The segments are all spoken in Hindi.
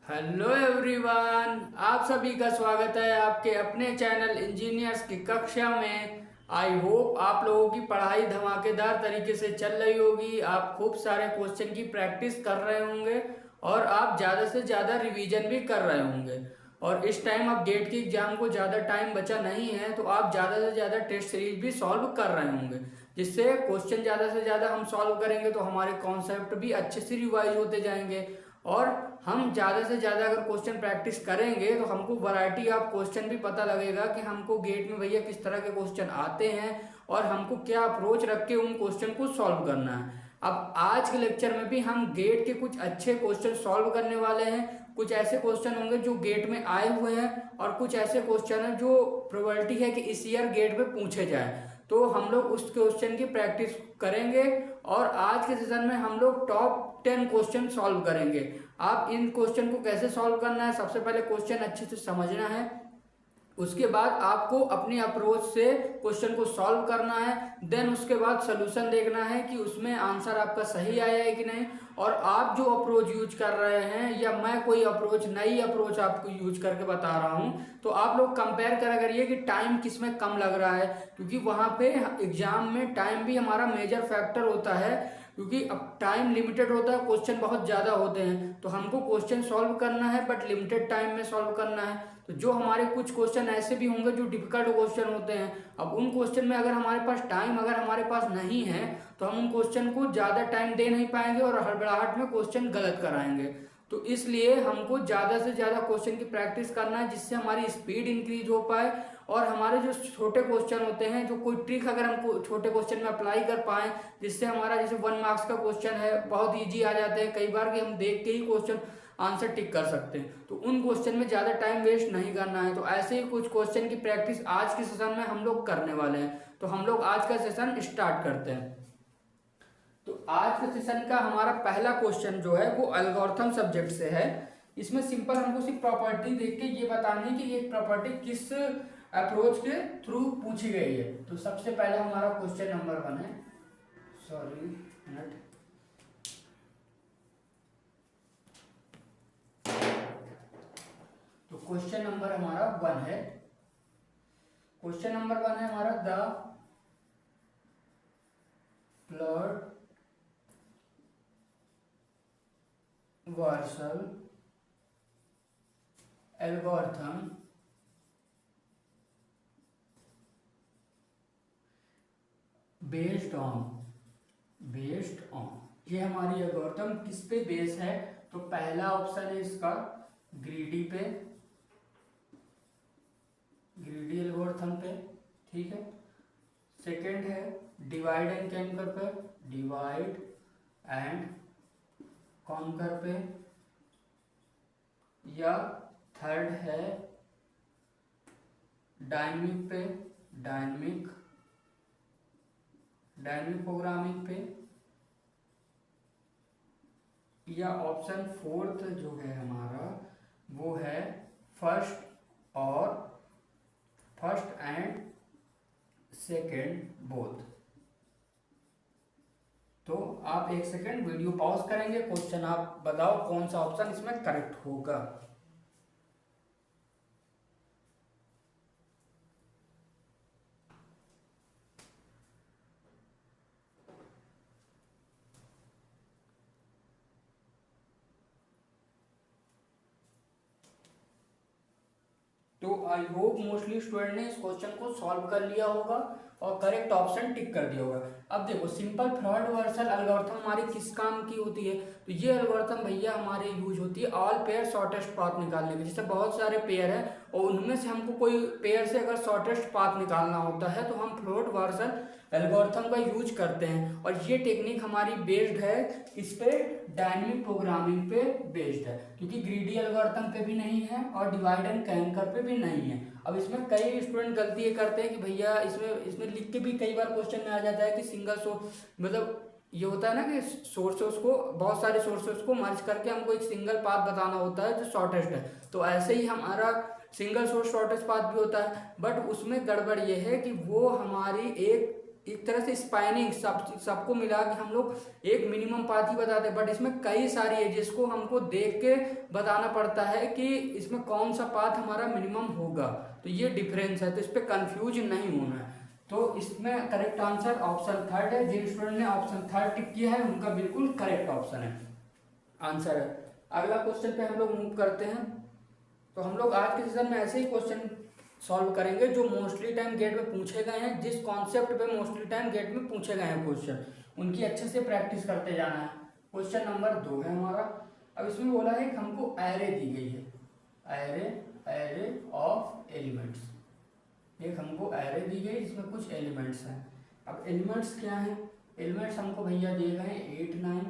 हेलो एवरीवन, आप सभी का स्वागत है आपके अपने चैनल इंजीनियर्स की कक्षा में। आई होप आप लोगों की पढ़ाई धमाकेदार तरीके से चल रही होगी। आप खूब सारे क्वेश्चन की प्रैक्टिस कर रहे होंगे और आप ज़्यादा से ज़्यादा रिवीजन भी कर रहे होंगे। और इस टाइम अब गेट की एग्जाम को ज़्यादा टाइम बचा नहीं है, तो आप ज़्यादा से ज़्यादा टेस्ट सीरीज भी सॉल्व कर रहे होंगे, जिससे क्वेश्चन ज़्यादा से ज़्यादा हम सॉल्व करेंगे तो हमारे कॉन्सेप्ट भी अच्छे से रिवाइज होते जाएंगे। और हम ज़्यादा से ज़्यादा अगर क्वेश्चन प्रैक्टिस करेंगे तो हमको वैरायटी ऑफ क्वेश्चन भी पता लगेगा कि हमको गेट में भैया किस तरह के क्वेश्चन आते हैं और हमको क्या अप्रोच रख के उन क्वेश्चन को सॉल्व करना है। अब आज के लेक्चर में भी हम गेट के कुछ अच्छे क्वेश्चन सॉल्व करने वाले हैं। कुछ ऐसे क्वेश्चन होंगे जो गेट में आए हुए हैं और कुछ ऐसे क्वेश्चन हैं जो प्रोबेबिलिटी है कि इस ईयर गेट में पूछे जाए, तो हम लोग उस क्वेश्चन की प्रैक्टिस करेंगे। और आज के सेशन में हम लोग टॉप 10 क्वेश्चन सॉल्व करेंगे। आप इन क्वेश्चन को कैसे सॉल्व करना है, सबसे पहले क्वेश्चन अच्छे से समझना है, उसके बाद आपको अपनी अप्रोच से क्वेश्चन को सॉल्व करना है। देन उसके बाद सोल्यूशन देखना है कि उसमें आंसर आपका सही आया है कि नहीं। और आप जो अप्रोच यूज कर रहे हैं या मैं कोई अप्रोच नई अप्रोच आपको यूज करके बता रहा हूं, तो आप लोग कंपेयर करा करिए कि टाइम किस में कम लग रहा है, क्योंकि वहां पे एग्जाम में टाइम भी हमारा मेजर फैक्टर होता है। क्योंकि अब टाइम लिमिटेड होता है, क्वेश्चन बहुत ज़्यादा होते हैं, तो हमको क्वेश्चन सॉल्व करना है बट लिमिटेड टाइम में सॉल्व करना है। तो जो हमारे कुछ क्वेश्चन ऐसे भी होंगे जो डिफिकल्ट क्वेश्चन होते हैं, अब उन क्वेश्चन में अगर हमारे पास टाइम अगर हमारे पास नहीं है तो हम उन क्वेश्चन को ज़्यादा टाइम दे नहीं पाएंगे और हड़बड़ाहट में क्वेश्चन गलत कराएंगे। तो इसलिए हमको ज़्यादा से ज़्यादा क्वेश्चन की प्रैक्टिस करना है, जिससे हमारी स्पीड इंक्रीज हो पाए। और हमारे जो छोटे क्वेश्चन होते हैं, जो कोई ट्रिक अगर हम छोटे क्वेश्चन में अप्लाई कर पाए, जिससे हमारा जैसे 1 मार्क्स का क्वेश्चन है बहुत इजी आ जाते हैं कई बार कि हम देख के ही क्वेश्चन आंसर टिक कर सकते हैं, तो उन क्वेश्चन में ज़्यादा टाइम वेस्ट नहीं करना है। तो ऐसे ही कुछ क्वेश्चन की प्रैक्टिस आज के सेशन में हम लोग करने वाले हैं। तो हम लोग आज का सेशन स्टार्ट करते हैं। तो आज के सेशन का हमारा पहला क्वेश्चन जो है वो एल्गोरिथम सब्जेक्ट से है। इसमें सिंपल हमको सिर्फ प्रॉपर्टी देख के ये बतानी है कि ये प्रॉपर्टी किस अप्रोच के थ्रू पूछी गई है। तो सबसे पहले हमारा क्वेश्चन नंबर 1 है, सॉरी मिनट। तो क्वेश्चन नंबर हमारा 1 है। क्वेश्चन नंबर 1 है हमारा, the plot Vercel algorithm based on ये हमारी एल्गोरिथम किस पे बेस है। तो पहला ऑप्शन है इसका ग्रीडी एल्गोरिथम पे, ठीक है। सेकंड है डिवाइड एंड कॉन्कर पे, डिवाइड एंड कॉन्कर पे। या थर्ड है डायनेमिक पे, डायनेमिक प्रोग्रामिंग पे। या ऑप्शन फोर्थ जो है हमारा वो है फर्स्ट एंड सेकेंड बोथ। तो आप एक सेकेंड वीडियो पॉज करेंगे, क्वेश्चन आप बताओ कौन सा ऑप्शन इसमें करेक्ट होगा। तो आई होप मोस्टली स्टूडेंट ने इस क्वेश्चन को सॉल्व कर लिया होगा और करेक्ट ऑप्शन टिक कर दिया होगा। अब देखो, सिंपल थर्ड वर्सल एल्गोरिथम हमारी किस काम की होती है। तो ये एल्गोरिथम भैया हमारे यूज होती है ऑल पेयर शॉर्टेस्ट पाथ निकालने की। जैसे बहुत सारे पेयर है और उनमें से हमको कोई पेयर से अगर शॉर्टेस्ट पाथ निकालना होता है तो हम थर्ड वर्सल एल्गोरिथम का यूज करते हैं। और ये टेक्निक हमारी बेस्ड है इस पे डायनेमिक प्रोग्रामिंग पे बेस्ड है, क्योंकि ग्रीडी एल्गोरिथम पे भी नहीं है और डिवाइड एंड कॉन्कर पे भी नहीं है। अब इसमें कई स्टूडेंट गलती ये करते हैं कि भैया इसमें लिख के भी कई बार क्वेश्चन में आ जाता है कि सिंगल सोर्स, मतलब ये होता है ना कि सोर्सेस को, बहुत सारे सोर्सेस को मर्ज करके हमको एक सिंगल पाथ बताना होता है जो शॉर्टेस्ट है। तो ऐसे ही हमारा सिंगल सोर्स शॉर्टेस्ट पाथ भी होता है, बट उसमें गड़बड़ ये है कि वो हमारी एक एक तरह से स्पाइनिंग सबको मिला के हम लोग एक मिनिमम पाथ ही बताते हैं, बट इसमें कई सारी है जिसको हमको देख के बताना पड़ता है कि इसमें कौन सा पाथ हमारा मिनिमम होगा। तो ये डिफरेंस है, तो इस पर कंफ्यूज नहीं होना है। तो इसमें करेक्ट आंसर ऑप्शन थर्ड है। जिन स्टूडेंट ने ऑप्शन थर्ड टिक किया है उनका बिल्कुल करेक्ट ऑप्शन है, आंसर है। अगला क्वेश्चन पे हम लोग मूव करते हैं। तो हम लोग आज के सेशन में ऐसे ही क्वेश्चन सॉल्व करेंगे जो मोस्टली टाइम गेट में पूछे गए हैं, जिस कॉन्सेप्ट पे मोस्टली टाइम गेट में पूछे गए हैं क्वेश्चन, उनकी अच्छे से प्रैक्टिस करते जाना है। क्वेश्चन नंबर 2 है हमारा। अब इसमें बोला है कि हमको एरे दी गई है, एरे ऑफ एलिमेंट्स। एक हमको एरे दी गई जिसमें कुछ एलिमेंट्स हैं। अब एलिमेंट्स क्या हैं? एलिमेंट्स हमको भैया दिए गए 8, 9,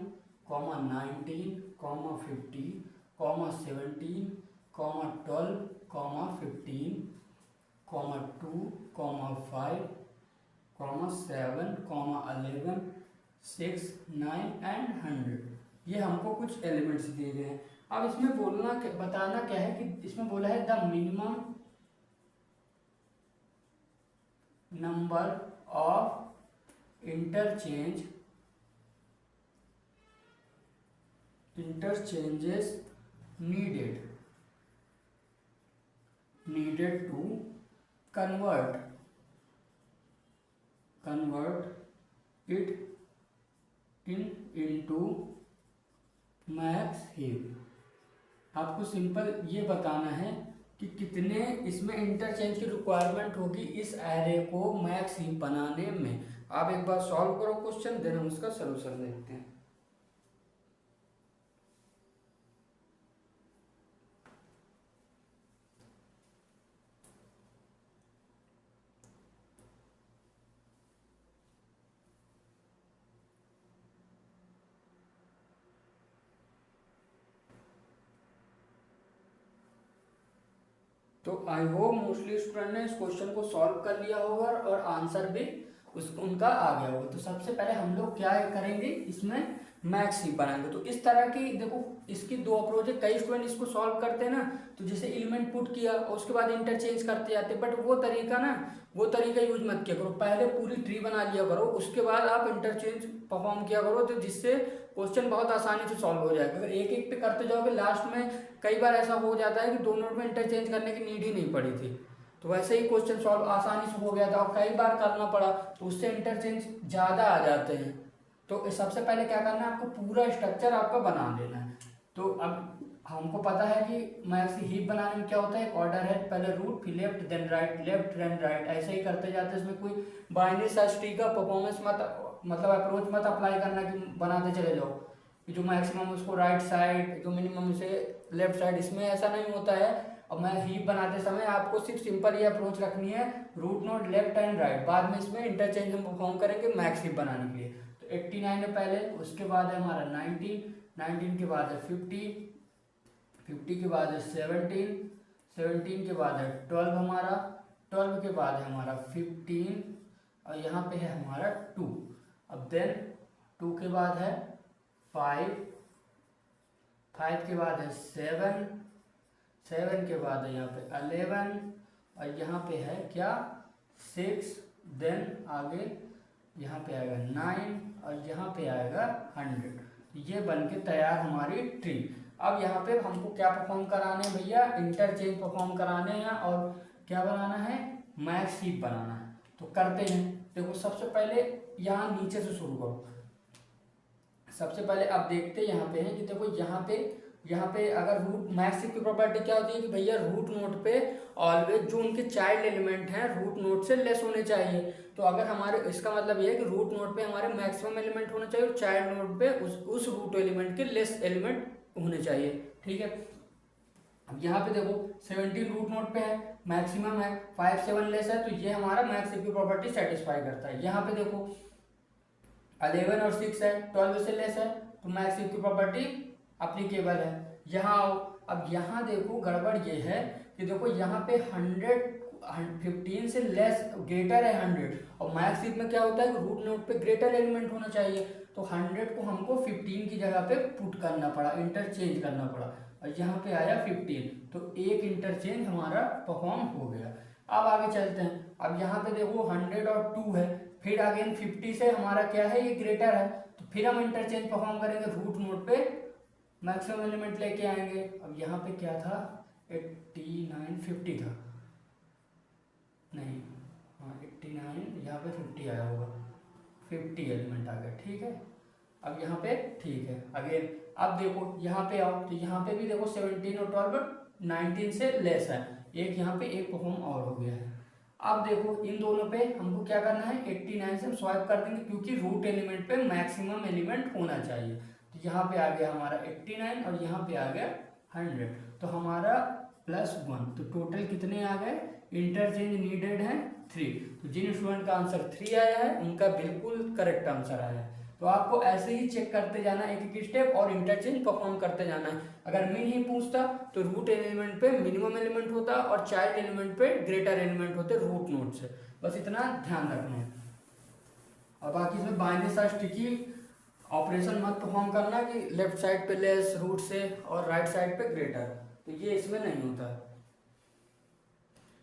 19, 50, 17, 12, 15, 2, 5, 7, 11, 6, 9 एंड 100। ये हमको कुछ एलिमेंट्स दिए गए हैं। अब इसमें बताना क्या है कि इसमें बोला है the minimum number of interchanges needed to convert it into max heap। आपको सिंपल ये बताना है कि कितने इसमें इंटरचेंज की रिक्वायरमेंट होगी इस एरे को मैक्स हीप बनाने में। आप एक बार सॉल्व करो क्वेश्चन, देन हम उसका सलूशन देखते हैं। तो आई होप मोस्टली स्टूडेंट ने इस क्वेश्चन को सॉल्व कर लिया होगा और आंसर भी उनका आ गया होगा। तो सबसे पहले हम लोग क्या करेंगे, इसमें मैक्स हीप बनाएंगे। तो इस तरह की देखो, इसकी दो अप्रोच है। कई स्टूडेंट इसको सॉल्व करते हैं ना, तो जैसे एलिमेंट पुट किया और उसके बाद इंटरचेंज करते जाते, बट वो तरीका यूज मत किया करो। पहले पूरी ट्री बना लिया करो, उसके बाद आप इंटरचेंज परफॉर्म किया करो, तो जिससे क्वेश्चन बहुत आसानी से सॉल्व हो जाएगा। अगर एक एक पे करते जाओगे, लास्ट में कई बार ऐसा हो जाता है कि दो नोट में इंटरचेंज करने की नीड ही नहीं पड़ी थी। तो वैसे ही क्वेश्चन सॉल्व आसानी से हो गया था, और कई बार करना पड़ा तो उससे इंटरचेंज ज़्यादा आ जाते हैं। तो सबसे पहले क्या करना है, आपको पूरा स्ट्रक्चर आपका बना लेना है। तो अब हमको पता है कि मैक्स हीप बनाने में क्या होता है, एक ऑर्डर है, पहले रूट फिर left then right, left then right, ऐसे ही करते जाते हैं। इसमें कोई बाइनरी सर्च ट्री का परफॉर्मेंस मतलब अप्रोच मत अप्लाई करना कि बनाते चले जाओ कि जो मैक्सिमम उसको राइट साइड, जो मिनिमम उसे लेफ्ट साइड, इसमें ऐसा नहीं होता है। और मैं हीप बनाते समय आपको सिर्फ सिंपल ये अप्रोच रखनी है, root node left and right. बाद में इसमें इंटरचेंज हम परफॉर्म करेंगे मैक्स हीप बनाने के लिए। तो 89 है पहले, उसके बाद है हमारा 19 के बाद है 50 के बाद है 17 के बाद है 12 हमारा, 12 के बाद है हमारा 15, और यहाँ पे है हमारा 2। अब देन 2 के बाद है 5 के बाद है 7 के बाद है यहाँ पे 11, और यहाँ पे है क्या 6, देन आगे यहाँ पे आएगा 9, और यहाँ पे आएगा 100। ये बन के तैयार हमारी ट्री। अब यहाँ पे हमको क्या परफॉर्म कराने हैं भैया, इंटरचेंज परफॉर्म कराने हैं, और क्या बनाना है, मैक्स हीप बनाना है। तो करते हैं। देखो सबसे पहले यहाँ नीचे से शुरू करो। सबसे पहले आप देखते हैं यहाँ पे है कि देखो यहाँ पे अगर रूट मैक्स हीप की प्रॉपर्टी क्या होती है कि भैया रूट नोड पे ऑलवेज जो उनके चाइल्ड एलिमेंट हैं रूट नोड से लेस होने चाहिए। तो अगर हमारे, इसका मतलब ये है कि रूट नोड पे हमारे मैक्सिमम एलिमेंट होने चाहिए और चाइल्ड नोड पे उस रूट एलिमेंट के लेस एलिमेंट होने चाहिए। ठीक है, अब यहाँ पे देखो 17 रूट नोड पे है, मैक्सिमम है, 5, 7 लेस है, तो ये हमारा मैक्स हीप की प्रॉपर्टी सेटिस्फाई करता है। यहाँ पे देखो 11 और 6 है, 12 से लेस है, तो मैक्स हीप की प्रॉपर्टी अप्लीकेबल है। यहाँ आओ, अब यहाँ देखो गड़बड़ ये है कि देखो यहाँ पे 15 से लेस ग्रेटर है 100, और मैक्स हीप में क्या होता है कि रूट नोड पे ग्रेटर एलिमेंट होना चाहिए। तो 100 को हमको 15 की जगह पे पुट करना पड़ा, इंटरचेंज करना पड़ा, और यहाँ पे आया 15, तो एक इंटरचेंज हमारा परफॉर्म हो गया। अब आगे चलते हैं। अब यहाँ पे देखो 100 और 2 है, फिर अगेन 50 से हमारा क्या है, ये ग्रेटर है, तो फिर हम इंटरचेंज परफॉर्म करेंगे, रूट नोड पे मैक्सिमम एलिमेंट लेके आएंगे। अब यहाँ पे क्या था, 89 50 था, नहीं हाँ 89, यहाँ पे 50 आया होगा, 50 एलिमेंट आ गए, ठीक है। अब यहाँ पे ठीक है अगेन, अब देखो यहाँ पे आओ, तो यहाँ पे भी देखो 17 और 12 19 से लेस है, एक यहाँ पे एक परफॉर्म और हो गया है। अब देखो इन दोनों पे हमको क्या करना है, 89 से हम स्वाइप कर देंगे, क्योंकि रूट एलिमेंट पे मैक्सिमम एलिमेंट होना चाहिए। तो यहाँ पे आ गया हमारा 89 और यहाँ पे आ गया 100, तो हमारा +1, तो टोटल कितने आ गए, इंटरचेंज नीडेड है 3। तो जिन स्टूडेंट का आंसर 3 आया है उनका बिल्कुल करेक्ट आंसर आया है। तो आपको ऐसे ही चेक करते जाना एक एक स्टेप और इंटरचेंज परफॉर्म करते जाना है। अगर मिन ही पूछता तो रूट एलिमेंट पे मिनिमम एलिमेंट होता और चाइल्ड एलिमेंट पे ग्रेटर एलिमेंट होते रूट नोड से, बस इतना ध्यान रखना है। और बाकी इसमें बाइनरी सर्च स्टिकी ऑपरेशन मत परफॉर्म करना कि लेफ्ट साइड पे लेस रूट से और राइट साइड पे ग्रेटर, तो ये इसमें नहीं होता।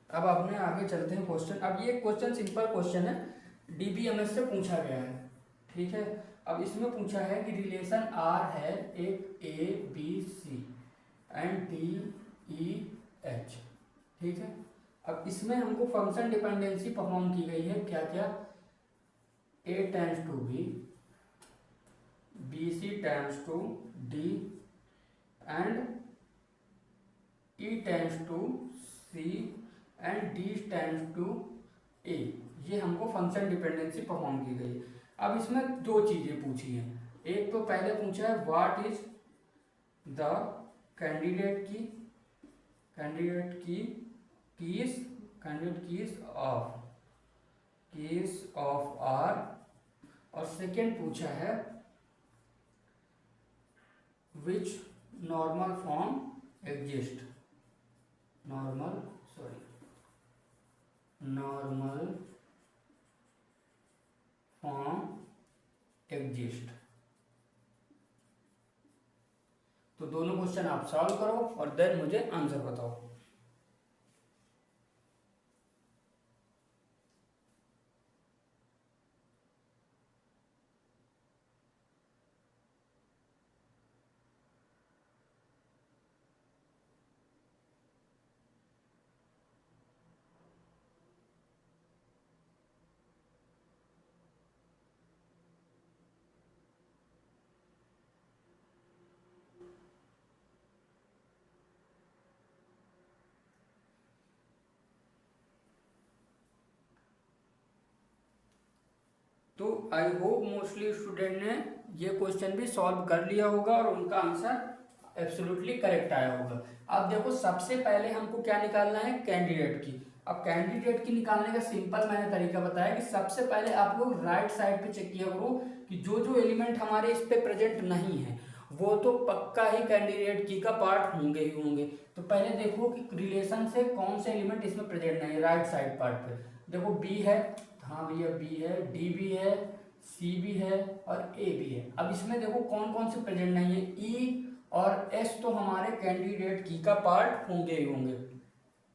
अब अपने आगे चलते हैं क्वेश्चन। अब ये क्वेश्चन सिंपल क्वेश्चन है, डीबीएमएस से पूछा गया है, ठीक है। अब इसमें पूछा है कि रिलेशन आर है एक A B C and D E H, ठीक है। अब इसमें हमको फंक्शन डिपेंडेंसी परफॉर्म की गई है, क्या क्या, A tends to B, B C tends to D and E tends to C and D tends to A, ये हमको फंक्शन डिपेंडेंसी परफॉर्म की गई है। अब इसमें दो चीजें पूछी हैं, एक तो पहले पूछा है what is the candidate keys of R, और सेकेंड पूछा है which normal form exist, normal form exist. तो दोनों क्वेश्चन आप सॉल्व करो और देन मुझे आंसर बताओ। तो आई होप मोस्टली स्टूडेंट ने ये क्वेश्चन भी सॉल्व कर लिया होगा और उनका आंसर एब्सोल्युटली करेक्ट आया होगा। अब देखो सबसे पहले हमको क्या निकालना है, कैंडिडेट की। अब कैंडिडेट की निकालने का सिंपल मैंने तरीका बताया कि सबसे पहले आप लोग राइट साइड पे चेक किया करो कि जो जो एलिमेंट हमारे इस पे प्रेजेंट नहीं है वो तो पक्का ही कैंडिडेट की का पार्ट होंगे ही होंगे। तो पहले देखो कि रिलेशन से कौन से एलिमेंट इसमें प्रेजेंट नहीं है, राइट साइड पार्ट पे देखो बी है, हाँ भैया बी है, डी भी है, सी भी है और ए भी है। अब इसमें देखो कौन कौन से प्रेजेंट नहीं है, ई और एस तो हमारे कैंडिडेट की का पार्ट होंगे ही होंगे।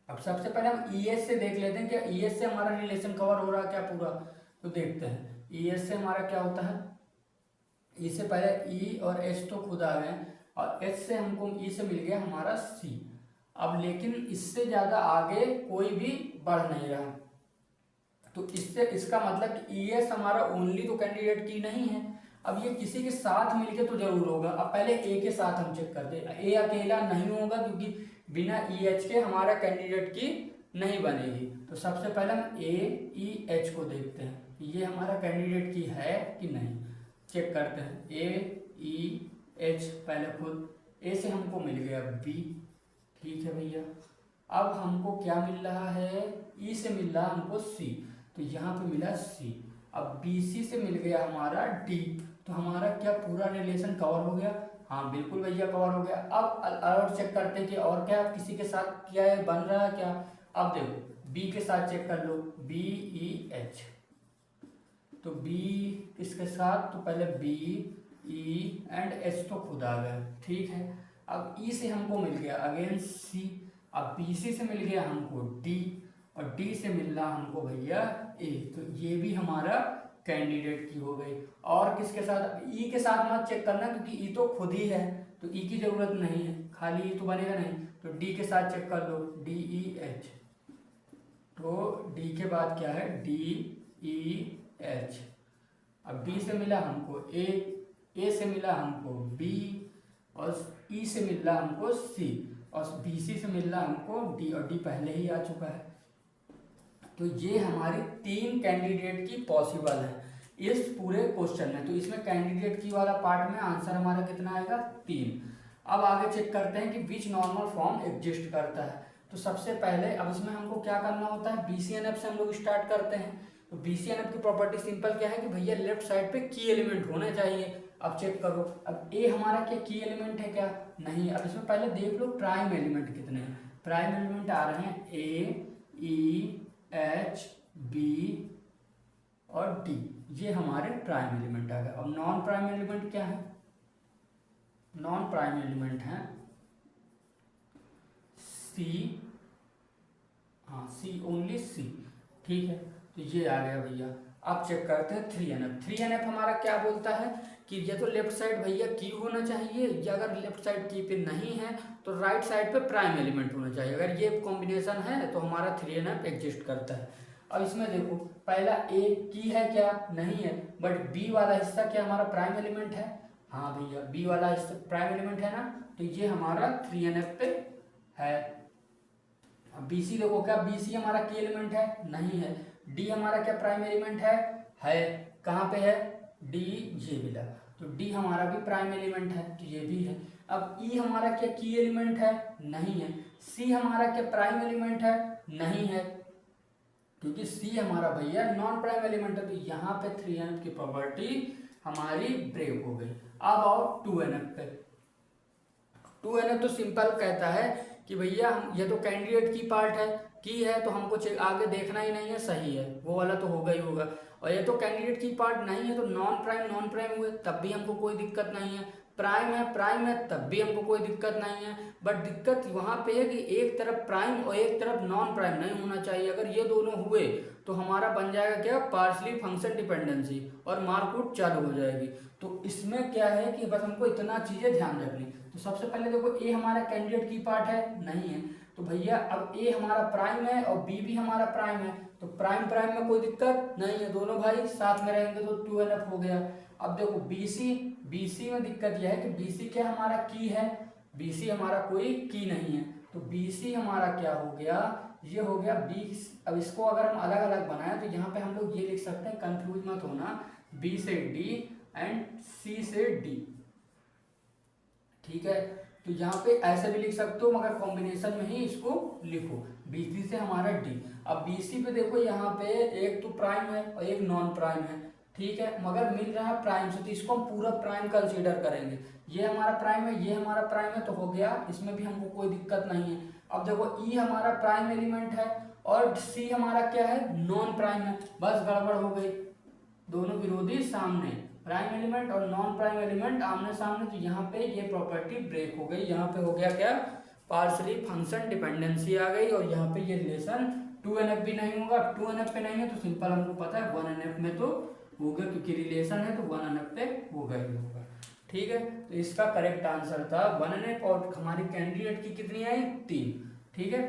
अब सबसे पहले हम ई एस से देख लेते हैं, क्या ई एस से हमारा रिलेशन कवर हो रहा है क्या पूरा, तो देखते हैं ई एस से हमारा क्या होता है। ई से पहले ई और एस तो खुद आ गए और एस से हमको ई से मिल गया हमारा सी। अब लेकिन इससे ज़्यादा आगे कोई भी बढ़ नहीं रहा, तो इससे इसका मतलब कि ई एस हमारा ओनली तो कैंडिडेट की नहीं है, अब ये किसी के साथ मिलके तो जरूर होगा। अब पहले ए के साथ हम चेक करते हैं, ए अकेला नहीं होगा क्योंकि बिना ई एच के हमारा कैंडिडेट की नहीं बनेगी। तो सबसे पहले हम ए ई एच को देखते हैं ये हमारा कैंडिडेट की है कि नहीं, चेक करते हैं। ए ई एच पहले खुद ए से हमको मिल गया बी, ठीक है भैया। अब हमको क्या मिल रहा है, ई से मिल रहा हमको सी, तो यहाँ पे मिला सी। अब बी सी से मिल गया हमारा डी, तो हमारा क्या पूरा रिलेशन कवर हो गया, हाँ बिल्कुल भैया कवर हो गया। अब और चेक करते हैं कि और क्या किसी के साथ क्या है बन रहा है क्या। अब देखो बी के साथ चेक कर लो, बी ई एच, तो बी किसके साथ, तो पहले बी ई एंड एच तो खुद आ गया, ठीक है। अब ई से हमको मिल गया अगेन सी, अब बी सी से मिल गया हमको डी, और डी से मिल रहा हमको भैया ए, तो ये भी हमारा कैंडिडेट की हो गई। और किसके साथ, ई के साथ मत चेक करना क्योंकि ई तो खुद ही है, तो ई की जरूरत नहीं है, खाली ई तो बनेगा नहीं, तो डी के साथ चेक कर लो, डी ई एच। तो डी के बाद क्या है, डी ई एच। अब बी से मिला हमको ए से मिला हमको बी, और ई से मिल रहा हमको सी, और बी सी से मिल रहा हमको डी, और डी पहले ही आ चुका है। तो ये हमारी 3 कैंडिडेट की पॉसिबल है इस पूरे क्वेश्चन में। तो इसमें कैंडिडेट की वाला पार्ट में आंसर हमारा कितना आएगा, 3। अब आगे चेक करते हैं कि विच नॉर्मल फॉर्म एग्जिस्ट करता है। तो सबसे पहले अब इसमें हमको क्या करना होता है, BCNF से हम लोग स्टार्ट करते हैं। तो BCNF की प्रॉपर्टी सिंपल क्या है कि भैया लेफ्ट साइड पे की एलिमेंट होने चाहिए। अब चेक करो, अब ए हमारा क्या की एलिमेंट है क्या, नहीं। अब इसमें पहले देख लो प्राइम एलिमेंट कितने हैं। प्राइम एलिमेंट आ रहे हैं ए, ई, एच, बी और डी, ये हमारे प्राइम एलिमेंट आ गए। अब नॉन प्राइम एलिमेंट क्या है, नॉन प्राइम एलिमेंट है सी, हाँ सी, ओनली सी, ठीक है। तो ये आ गया भैया। अब चेक करते हैं 3NF। 3NF हमारा क्या बोलता है कि ये तो लेफ्ट साइड भैया की होना चाहिए, या अगर लेफ्ट साइड की पे नहीं है तो राइट साइड पे प्राइम एलिमेंट होना चाहिए। अगर ये कॉम्बिनेशन है तो हमारा 3NF एग्जिस्ट करता है। अब इसमें देखो, पहला ए की है क्या, नहीं है, बट बी वाला हिस्सा क्या हमारा प्राइम एलिमेंट है, हाँ भैया बी वाला हिस्सा प्राइम एलिमेंट है ना, तो ये हमारा 3NF पे है। अब BC देखो, क्या BC हमारा की एलिमेंट है, नहीं है। डी हमारा क्या प्राइम एलिमेंट है, कहाँ पे है, डी, ये मिला, तो डी हमारा भी प्राइम एलिमेंट है, तो ये भी है। अब ई हमारा क्या की एलिमेंट है, नहीं है। सी हमारा क्या प्राइम एलिमेंट है, नहीं है, क्योंकि सी हमारा भैया नॉन प्राइम एलिमेंट है। तो यहाँ पे 3NF की प्रॉपर्टी हमारी ब्रेक हो गई। अब आओ 2NF पे। 2NF तो सिंपल कहता है कि भैया हम, ये तो कैंडिडेट की पार्ट है, की है तो हमको आगे देखना ही नहीं है, सही है, वो वाला तो होगा ही होगा। और ये तो कैंडिडेट की पार्ट नहीं है, तो नॉन प्राइम हुए तब भी हमको कोई दिक्कत नहीं है। प्राइम है तब भी हमको कोई दिक्कत नहीं है। बट दिक्कत वहाँ पे है कि एक तरफ प्राइम और एक तरफ नॉन प्राइम नहीं होना चाहिए। अगर ये दोनों हुए तो हमारा बन जाएगा क्या, पार्शली फंक्शन डिपेंडेंसी, और मार्कआउट चालू हो जाएगी। तो इसमें क्या है कि बस हमको इतना चीज़ें ध्यान रखनी। तो सबसे पहले देखो, ए हमारा कैंडिडेट की पार्ट है, नहीं है, तो भैया अब ए हमारा प्राइम है और बी भी हमारा प्राइम है, तो प्राइम में कोई दिक्कत नहीं है, दोनों भाई साथ में रहेंगे, तो 2NF हो गया। अब देखो BC में दिक्कत यह है कि BC क्या हमारा की है, BC हमारा कोई की नहीं है, तो BC हमारा क्या हो गया, ये हो गया B। अब इसको अगर हम अलग अलग बनाए तो यहाँ पे हम लोग ये लिख सकते हैं, कंफ्यूज मत होना, B से D एंड C से D, ठीक है। तो यहाँ पे ऐसे भी लिख सकते हो, मगर कॉम्बिनेशन में ही इसको लिखो, BC से हमारा D। अब BC पे देखो, यहाँ पे एक तो प्राइम है और एक नॉन प्राइम है, ठीक है, मगर मिल रहा है प्राइम से, तो इसको हम पूरा प्राइम कंसीडर करेंगे। ये हमारा प्राइम है, ये हमारा प्राइम है, तो हो गया, इसमें भी हमको कोई दिक्कत नहीं है। अब देखो, E हमारा प्राइम एलिमेंट है और C हमारा क्या है, नॉन प्राइम है, बस गड़बड़ हो गई, दोनों विरोधी सामने, प्राइम एलिमेंट और नॉन प्राइम एलिमेंट आमने सामने, तो यहाँ पे ये प्रॉपर्टी ब्रेक हो गई। यहाँ पे हो गया क्या, पार्शली फंक्शन डिपेंडेंसी आ गई, और यहाँ पे ये रिलेशन 2NF भी नहीं होगा। 2NF पे नहीं है तो सिंपल हमको पता है 1NF में तो होगा, क्योंकि रिलेशन है तो 1NF पे होगा ही होगा, ठीक है। तो इसका करेक्ट आंसर था 1NF, और हमारी कैंडिडेट की कितनी आई, 3, ठीक है।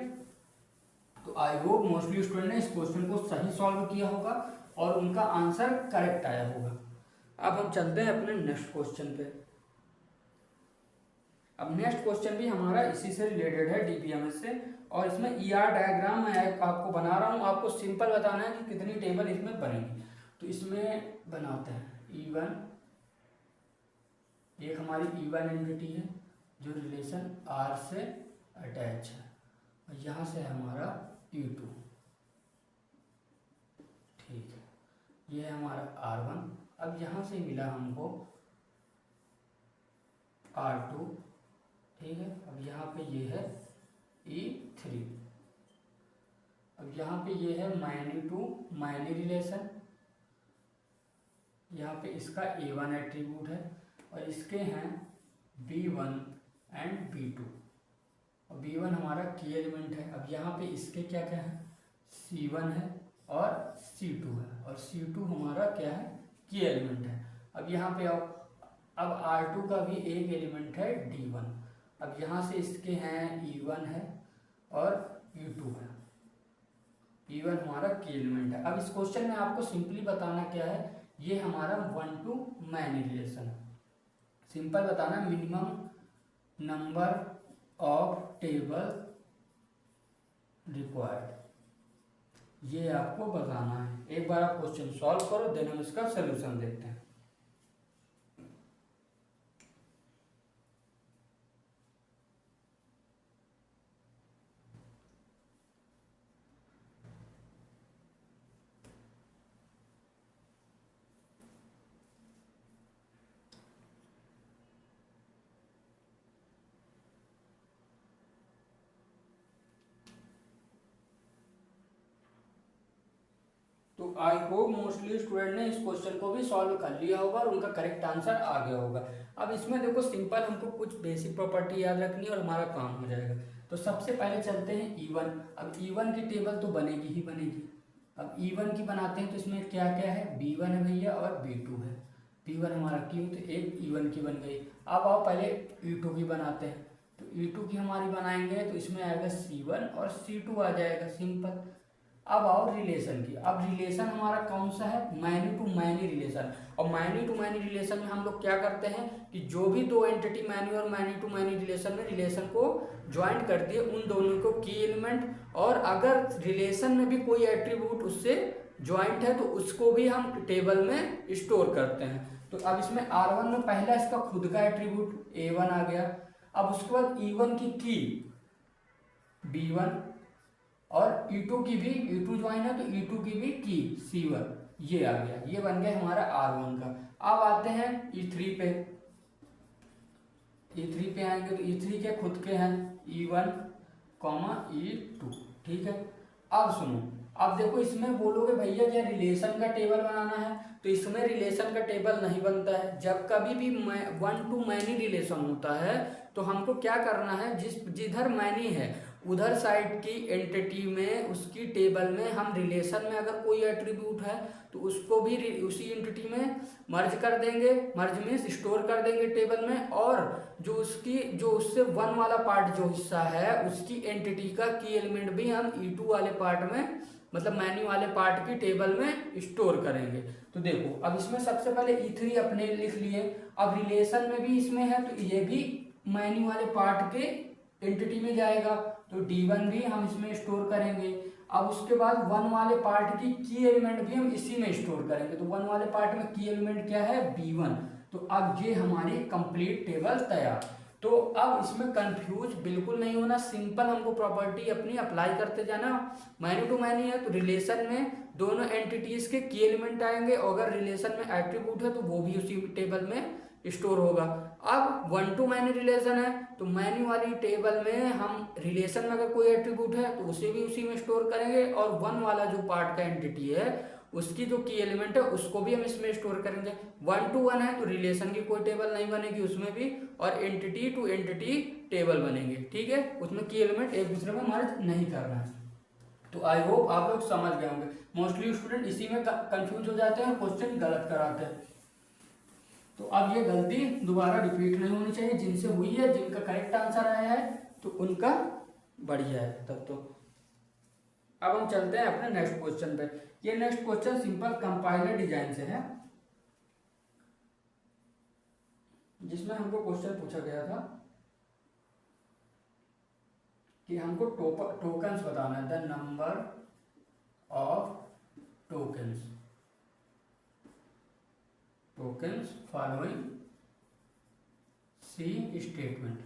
तो आई होप मोस्टली स्टूडेंट ने इस क्वेश्चन को सही सॉल्व किया होगा और उनका आंसर करेक्ट आया होगा। अब हम चलते हैं अपने नेक्स्ट क्वेश्चन पे। अब नेक्स्ट क्वेश्चन भी हमारा इसी से रिलेटेड है, DBMS से, और इसमें ER डायग्राम मैं आपको बना रहा हूँ, आपको सिंपल बताना है कि कितनी टेबल इसमें बनेगी। तो इसमें बनाते हैं E1, एक हमारी E1 एंटिटी है जो रिलेशन R से अटैच है, और यहाँ से है हमारा E2, ठीक है, ये है हमारा R1। अब यहाँ से मिला हमको R2, ठीक है। अब यहाँ पे ये है E3। अब यहाँ पे ये है माइनी टू माइनी रिलेशन, यहाँ पे इसका A1 एट्रीब्यूट है, और इसके हैं B1 एंड B2, और B1 हमारा की एलिमेंट है। अब यहाँ पे इसके क्या क्या है, C1 है और C2 है, और C2 हमारा क्या है, की एलिमेंट है। अब यहाँ पे आओ, अब R2 का भी एक एलिमेंट है D1। अब यहाँ से इसके हैं E1 है और E2 है। E1 हमारा की एलिमेंट है। अब इस क्वेश्चन में आपको सिंपली बताना क्या है, ये हमारा 1 to मैनी रिलेशन है। सिंपल बताना, minimum number of table required, ये आपको बताना है। एक बार आप क्वेश्चन सॉल्व करो, देन हम इसका सोल्यूशन देखते हैं। तो आई होप मोस्टली स्टूडेंट ने इस क्वेश्चन को भी सॉल्व कर लिया होगा और उनका करेक्ट आंसर आ गया होगा। अब इसमें देखो सिंपल, हमको कुछ बेसिक प्रॉपर्टी याद रखनी है और हमारा काम हो जाएगा। तो सबसे पहले चलते हैं E1। अब E1 की टेबल तो बनेगी ही बनेगी। अब E1 की बनाते हैं तो इसमें क्या क्या है, B1 है भैया और B2 है। B1 हमारा क्यों, तो एक E1 की बन गई। अब आओ पहले E2 की बनाते हैं। तो E2 की हमारी बनाएंगे तो इसमें आएगा C1 और C2 आ जाएगा, सिंपल। अब आओ रिलेशन की। अब रिलेशन हमारा कौन सा है, मैनी टू मैनी रिलेशन। और मैनी टू मैनी रिलेशन में हम लोग क्या करते हैं कि जो भी दो एंटिटी मैनी और मैनी टू मैनी रिलेशन में रिलेशन को ज्वाइंट करती है, उन दोनों को की एलिमेंट, और अगर रिलेशन में भी कोई एट्रीब्यूट उससे ज्वाइंट है तो उसको भी हम टेबल में स्टोर करते हैं। तो अब इसमें R1 में पहला इसका खुद का एट्रीब्यूट A1 आ गया। अब उसके बाद E1 की B1 और E2 की भी, E2 ज्वाइन है तो E2 की भी की C1, ये आ गया। ये बन गया हमारा R1 का। अब आते हैं E3 पे। E3 पे आएंगे तो E3 के खुद के हैं E1, E2, ठीक है। अब सुनो, अब देखो इसमें बोलोगे भैया क्या रिलेशन का टेबल बनाना है, तो इसमें रिलेशन का टेबल नहीं बनता है। जब कभी भी 1 to मैनी रिलेशन होता है तो हमको क्या करना है, जिधर मैनी है उधर साइड की एंटिटी में, उसकी टेबल में हम रिलेशन में अगर कोई एट्रीब्यूट है तो उसको भी उसी एंटिटी में मर्ज कर देंगे, मर्ज में स्टोर कर देंगे टेबल में। और जो उससे 1 वाला पार्ट जो हिस्सा है उसकी एंटिटी का की एलिमेंट भी हम E2 वाले पार्ट में, मतलब मैनी वाले पार्ट की टेबल में स्टोर करेंगे। तो देखो अब इसमें सबसे पहले E3 अपने लिख लिए। अब रिलेशन में भी इसमें है तो ये भी मैनी वाले पार्ट के एंटिटी में जाएगा, तो D1 भी हम इसमें स्टोर करेंगे। अब उसके बाद 1 वाले पार्ट की एलिमेंट भी हम इसी में स्टोर करेंगे। तो 1 वाले पार्ट में की एलिमेंट क्या है, B1। तो अब ये हमारी कंप्लीट टेबल तैयार। तो अब इसमें कंफ्यूज बिल्कुल नहीं होना, सिंपल हमको प्रॉपर्टी अपनी अप्लाई करते जाना। मैनी टू मैनी है तो रिलेशन में दोनों एंटिटीज के की एलिमेंट आएंगे, और अगर रिलेशन में एट्रीब्यूट है तो वो भी उसी टेबल में स्टोर होगा। अब 1 to मैनी रिलेशन है तो मैनी वाली टेबल में हम रिलेशन में अगर कोई एट्रीब्यूट है तो उसे भी उसी में स्टोर करेंगे, और 1 वाला जो पार्ट का एंटिटी है उसकी जो की एलिमेंट है उसको भी हम इसमें स्टोर करेंगे। 1 to 1 है तो रिलेशन की कोई टेबल नहीं बनेगी उसमें भी, और एंटिटी टू एंटिटी टेबल बनेंगे, ठीक है। उसमें की एलिमेंट एक दूसरे में मर्ज नहीं करना है। तो आई होप आप लोग समझ गए होंगे। मोस्टली स्टूडेंट इसी में कंफ्यूज हो जाते हैं और क्वेश्चन गलत कराते हैं। तो अब ये गलती दोबारा रिपीट नहीं होनी चाहिए। जिनसे हुई है, जिनका करेक्ट आंसर आया है तो उनका बढ़िया है तब तो। अब हम चलते हैं अपने नेक्स्ट क्वेश्चन पे। ये next question simple compiler design से है, जिसमें हमको क्वेश्चन पूछा गया था कि हमको टोकन्स बताना है, the number of tokens following C statement.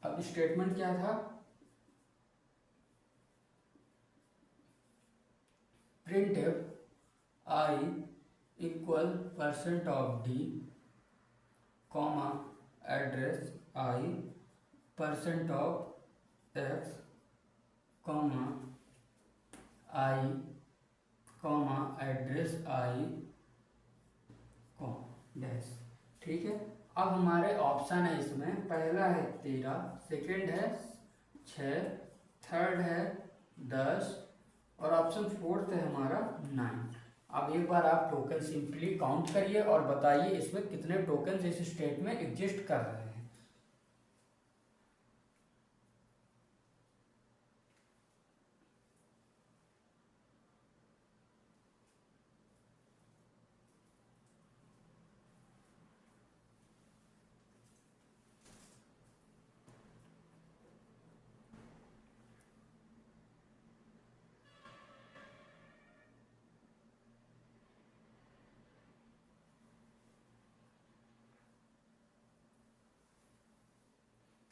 अब स्टेटमेंट क्या था, printf I equal %d, comma address I %x, comma I, comma address I, dash, ठीक है। अब हमारे ऑप्शन है इसमें, पहला है 13, सेकंड है 6, थर्ड है 10 और ऑप्शन फोर्थ है हमारा 9। अब एक बार आप टोकन सिंपली काउंट करिए और बताइए इसमें कितने टोकन इस स्टेट में एग्जिस्ट कर रहे हैं।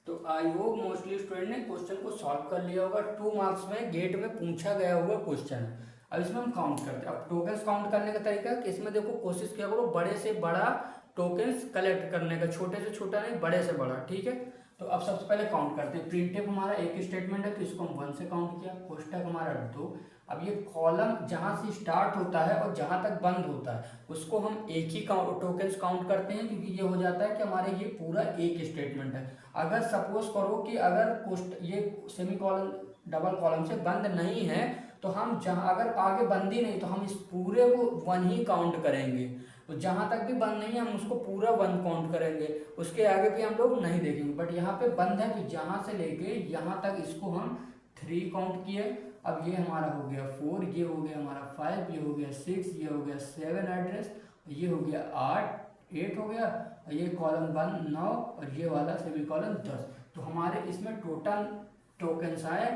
तो आई होप मोस्टली स्टूडेंट ने क्वेश्चन को सॉल्व कर लिया होगा। 2 मार्क्स में गेट में पूछा गया हुआ क्वेश्चन है। अब इसमें हम काउंट करते हैं। अब टोकन्स काउंट करने का तरीका कि इसमें देखो कोशिश किया करो बड़े से बड़ा टोकन्स कलेक्ट करने का, छोटे से छोटा नहीं बड़े से बड़ा, ठीक है। तो अब सबसे पहले काउंट करते हैं। प्रिंटफ हमारा एक स्टेटमेंट है तो इसको हम 1 से काउंट किया, कोष्टक हमारा 2। अब ये कॉलम जहाँ से स्टार्ट होता है और जहाँ तक बंद होता है उसको हम एक ही टोकन्स काउंट करते हैं, क्योंकि ये हो जाता है कि हमारे ये पूरा एक स्टेटमेंट है। अगर सपोज करो कि अगर ये सेमी कॉलम डबल कॉलम से बंद नहीं है तो हम जहाँ अगर आगे बंद ही नहीं तो हम इस पूरे को 1 ही काउंट करेंगे। तो जहाँ तक भी बंद नहीं है हम उसको पूरा 1 काउंट करेंगे, उसके आगे भी हम लोग नहीं देखेंगे। बट यहाँ पे बंद है तो जहाँ से लेके यहाँ तक इसको हम 3 काउंट किए। अब ये हमारा हो गया 4, ये हो गया हमारा 5, ये हो गया 6, ये हो गया 7 एड्रेस, ये हो गया 8 हो गया, और ये कॉलम 1 9 और ये वाला सेमी कॉलम 10। तो हमारे इसमें टोटल टोकन्स आए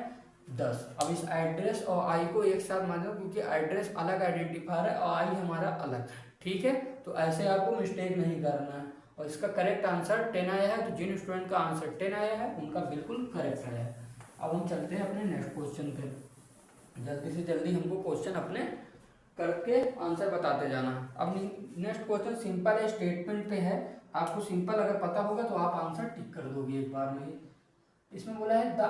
10। अब इस एड्रेस और आई को एक साथ मान लो, क्योंकि एड्रेस अलग आइडेंटिफायर है और आई हमारा अलग, ठीक है। तो ऐसे आपको मिस्टेक नहीं करना है। और इसका करेक्ट आंसर 10 आया है। तो जिन स्टूडेंट का आंसर 10 आया है उनका बिल्कुल करेक्ट आया है। अब हम चलते हैं अपने नेक्स्ट क्वेश्चन पे। जल्दी से जल्दी हमको क्वेश्चन अपने करके आंसर बताते जाना। अब नेक्स्ट क्वेश्चन सिंपल है, स्टेटमेंट पे है। आपको सिंपल अगर पता होगा तो आप आंसर टिक कर दोगे एक बार में ही। इसमें बोला है the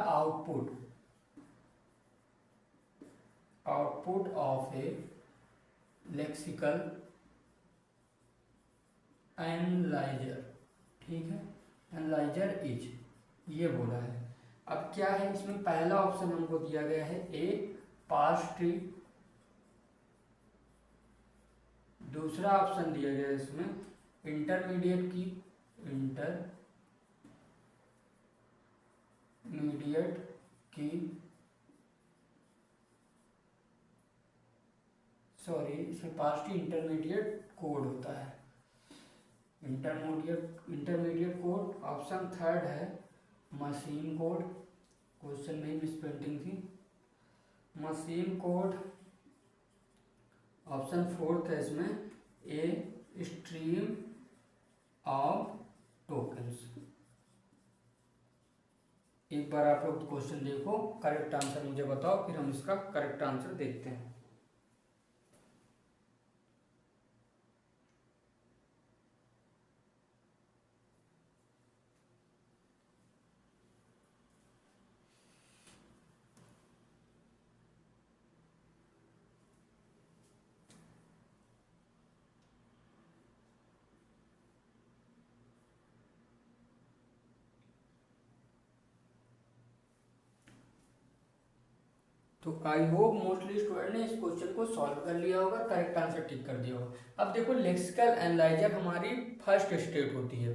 output of A lexical analyser, ठीक है, एनालाइजर इज, ये बोला है। अब क्या है इसमें पहला ऑप्शन हमको दिया गया है ए पार्स ट्री, दूसरा ऑप्शन दिया गया है इसमें इंटरमीडिएट की सॉरी इसमें पार्स ट्री इंटरमीडिएट कोड होता है, इंटरमीडिएट कोड। ऑप्शन थर्ड है मशीन कोड, क्वेश्चन में मिसप्रिंटिंग थी, मशीन कोड। ऑप्शन फोर्थ है इसमें ए स्ट्रीम ऑफ टोकन्स। एक बार आप लोग क्वेश्चन देखो, करेक्ट आंसर मुझे बताओ, फिर हम इसका करेक्ट आंसर देखते हैं। तो आई होप मोस्टली स्टूडेंट ने इस क्वेश्चन को सॉल्व कर लिया होगा, करेक्ट आंसर टिक कर दिया होगा। अब देखो लेक्सिकल एनालाइजर हमारी फर्स्ट स्टेट होती है।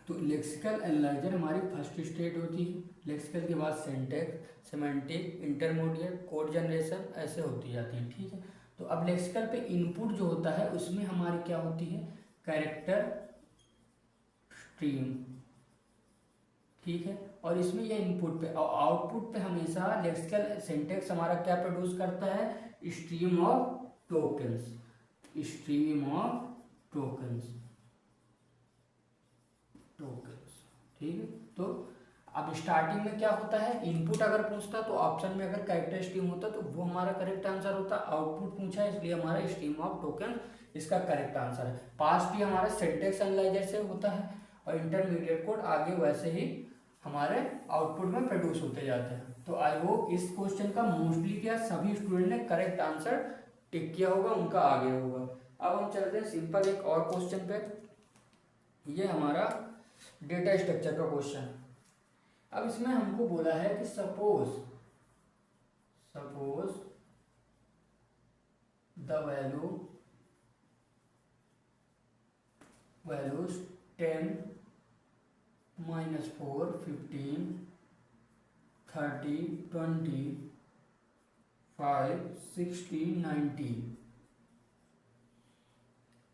तो लेक्सिकल एनालाइजर हमारी फर्स्ट स्टेट होती है। लेक्सिकल के बाद syntax, semantic, intermediate, code generation ऐसे होती जाती है, ठीक है। तो अब लेक्सिकल पे इनपुट जो होता है उसमें हमारी क्या होती है कैरेक्टर स्ट्रीम, ठीक है। और इसमें ये इनपुट पे और आउटपुट पे हमेशा लेक्सिकल सिंटैक्स हमारा क्या प्रोड्यूस करता है स्ट्रीम ऑफ टोकन्स, ठीक है। तो अब स्टार्टिंग में क्या होता है इनपुट अगर पूछता तो ऑप्शन में अगर कैरेक्टर स्ट्रीम होता तो वो हमारा करेक्ट आंसर होता। आउटपुट पूछा है इसलिए हमारा स्ट्रीम ऑफ टोकन इसका करेक्ट आंसर है। पास भी हमारा सिंटैक्स एनालाइजर से होता है और इंटरमीडिएट कोड आगे वैसे ही हमारे आउटपुट में प्रोड्यूस होते जाते हैं। तो आई होप इस क्वेश्चन का मोस्टली क्या सभी स्टूडेंट ने करेक्ट आंसर टिक किया होगा, उनका आगे होगा। अब हम चलते हैं सिंपल एक और क्वेश्चन पे। ये हमारा डेटा स्ट्रक्चर का क्वेश्चन है। अब इसमें हमको बोला है कि suppose the values 10 -4 15 30 20 5 60 90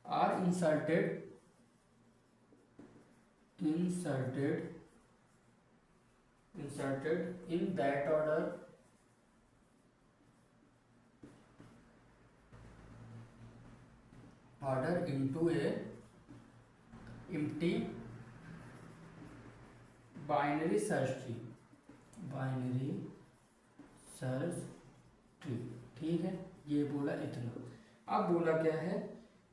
are inserted in that order into a empty binary search tree. ठीक है, ये बोला इतना। अब बोला क्या है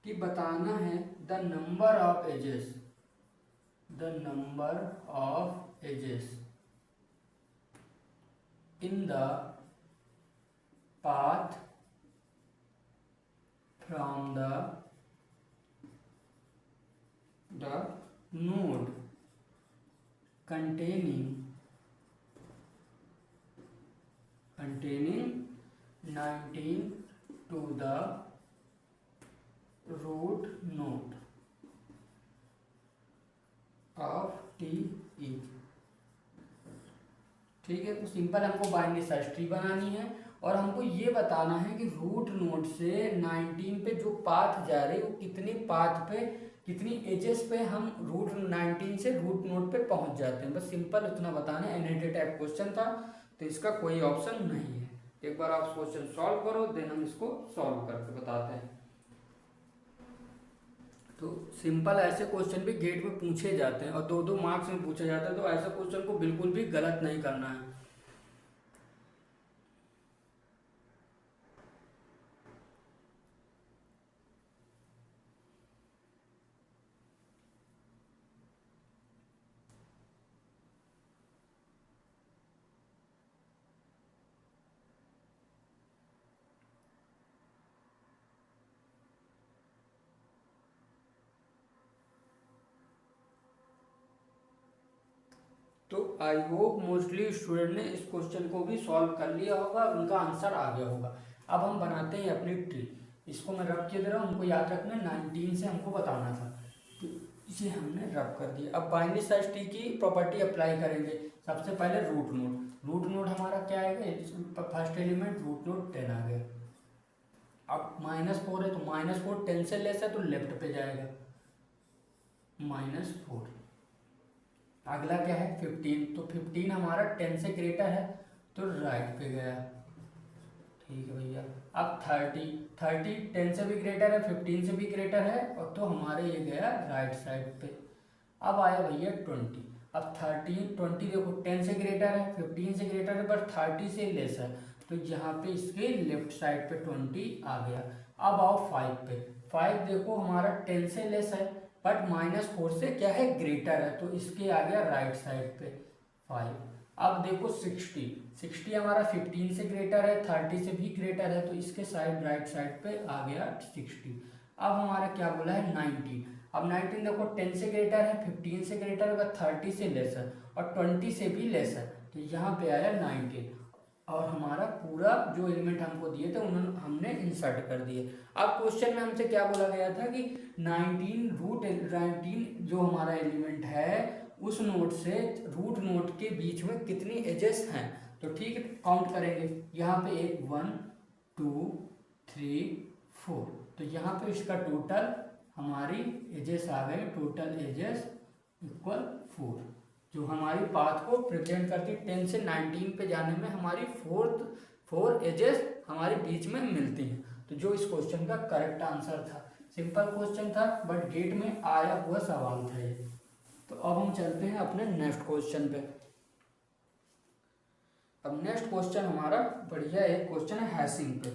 कि बताना है the number of edges in the path from the node containing 19 to the root node of T each। ठीक है, तो सिंपल हमको बाइनरी सर्च ट्री बनानी है और हमको ये बताना है कि रूट नोड से 19 पे जो पाथ जा रही है वो कितनी पाथ पे कितनी एजेस पे हम रूट 19 से रूट नोड पे पहुंच जाते हैं। बस सिंपल इतना बताना है। एनएटी टाइप क्वेश्चन था तो इसका कोई ऑप्शन नहीं है। एक बार आप क्वेश्चन सॉल्व करो, देन हम इसको सॉल्व करके बताते हैं। तो सिंपल ऐसे क्वेश्चन भी गेट में पूछे जाते हैं और 2-2 मार्क्स में पूछे जाते हैं, तो ऐसे क्वेश्चन को बिल्कुल भी गलत नहीं करना है। तो आई होप मोस्टली स्टूडेंट ने इस क्वेश्चन को भी सॉल्व कर लिया होगा, उनका आंसर आ गया होगा। अब हम बनाते हैं अपनी ट्री। इसको मैं रब किए दे रहा हूँ, हमको याद रखना 19 से हमको बताना था, तो इसे हमने रब कर दिया। अब बाइनरी सर्च ट्री की प्रॉपर्टी अप्लाई करेंगे। सबसे पहले रूट नोड हमारा क्या आएगा, फर्स्ट एलिमेंट रूट नोड 10 आ गया। अब -4 है तो -4 10 से लेस है तो लेफ्ट पे जाएगा -4। अगला क्या है 15, तो 15 हमारा 10 से ग्रेटर है तो राइट पे गया। ठीक है भैया। अब 30 10 से भी ग्रेटर है, 15 से भी ग्रेटर है और तो हमारे ये गया राइट साइड पे। अब आया भैया 20। अब 20 देखो 10 से ग्रेटर है, 15 से ग्रेटर है, बट 30 से लेस है, तो यहाँ पे इसके लेफ्ट साइड पे 20 आ गया। अब आओ 5 पे। 5 देखो हमारा 10 से लेस है बट -4 से क्या है ग्रेटर है, तो इसके आ गया राइट साइड पे 5। अब देखो 60 हमारा 15 से ग्रेटर है, 30 से भी ग्रेटर है, तो इसके साइड राइट साइड पे आ गया 60। अब हमारा क्या बोला है 19। अब 19 देखो 10 से ग्रेटर है, 15 से ग्रेटर है, 30 से लेस है और 20 से भी लेस है, तो यहाँ पे आया 19 और हमारा पूरा जो एलिमेंट हमको दिए थे उन्होंने हमने इंसर्ट कर दिए। अब क्वेश्चन में हमसे क्या बोला गया था कि 19 जो हमारा एलिमेंट है उस नोड से रूट नोड के बीच में कितनी एजेस हैं, तो ठीक है काउंट करेंगे। यहाँ पे 1 2 3 4, तो यहाँ पे इसका टोटल हमारी एजेस आ गए, टोटल एजेस इक्वल 4, जो हमारी पाथ को रिप्रेजेंट करती है। 10 से 19 पे जाने में हमारी 4 एजेस हमारे बीच में मिलती हैं, तो जो इस क्वेश्चन का करेक्ट आंसर था। सिंपल क्वेश्चन था बट गेट में आया हुआ सवाल था ये। तो अब हम चलते हैं अपने नेक्स्ट क्वेश्चन पे। अब नेक्स्ट क्वेश्चन हमारा बढ़िया एक क्वेश्चन है हैशिंग पे,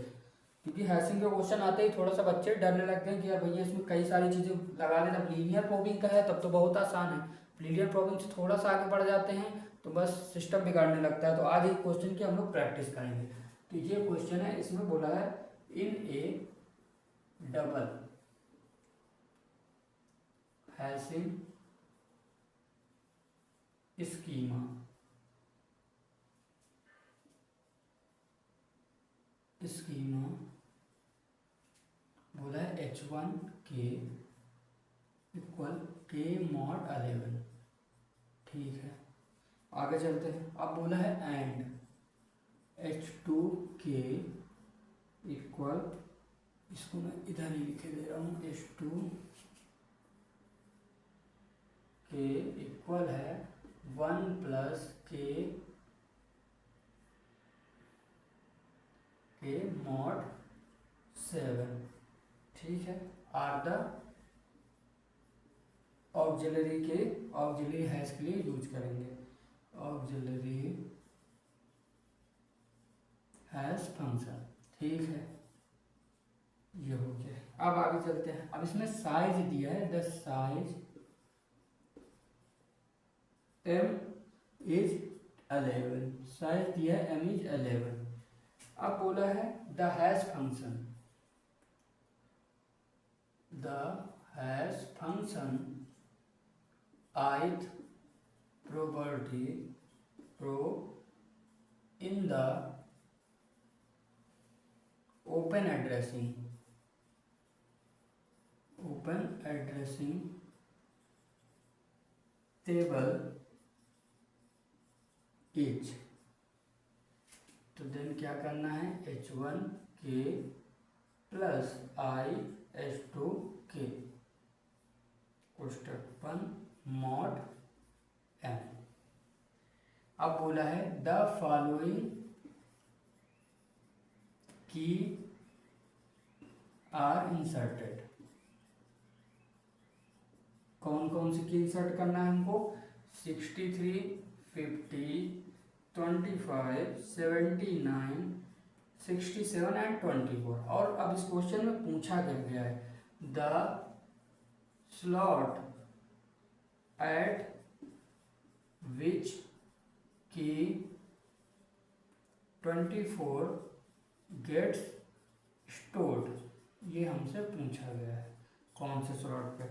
क्योंकि हैशिंग के क्वेश्चन आते ही थोड़ा सा बच्चे डरने लगते हैं कि यार भैया इसमें कई सारी चीज़ें लगा लेना। लीनियर प्रोबिंग का है तब तो बहुत आसान है, लीनियर प्रोबिंग से थोड़ा सा आगे बढ़ जाते हैं तो बस सिस्टम बिगाड़ने लगता है। तो आज एक क्वेश्चन की हम लोग प्रैक्टिस करेंगे। तो ये क्वेश्चन है, इसमें बोला है in A double hashing schema schema बोला है H1 के इक्वल के मॉड 11। ठीक है, आगे चलते हैं। अब बोला है एंड H2 के इक्वल, इसको मैं इधर ही लिखे दे रहा हूँ, H2 के इक्वल है 1 प्लस के मॉड 7। ठीक है, आर द ऑक्सिलरी हैश के लिए यूज करेंगे, ऑक्सिलरी हैश फंक्शन। ठीक है, ये हो गया। अब आगे चलते हैं। अब इसमें साइज दिया है, the size m is 11, size दिया है m इज 11। अब बोला है the hash function, the hash function ith property pro in the open addressing table is, तो देन क्या करना है, H1 के प्लस I H2 के कोष्टक मॉड m। अब बोला है द फॉलोइंग की आर इंसर्टेड, कौन कौन सी की इंसर्ट करना है हमको, 63, 50, 25, 79, 67 एंड 24। और अब इस क्वेश्चन में पूछा गया है द स्लॉट एट विच की 24 गेट्स स्टोर्ड, ये हमसे पूछा गया है कौन से स्लॉट पे।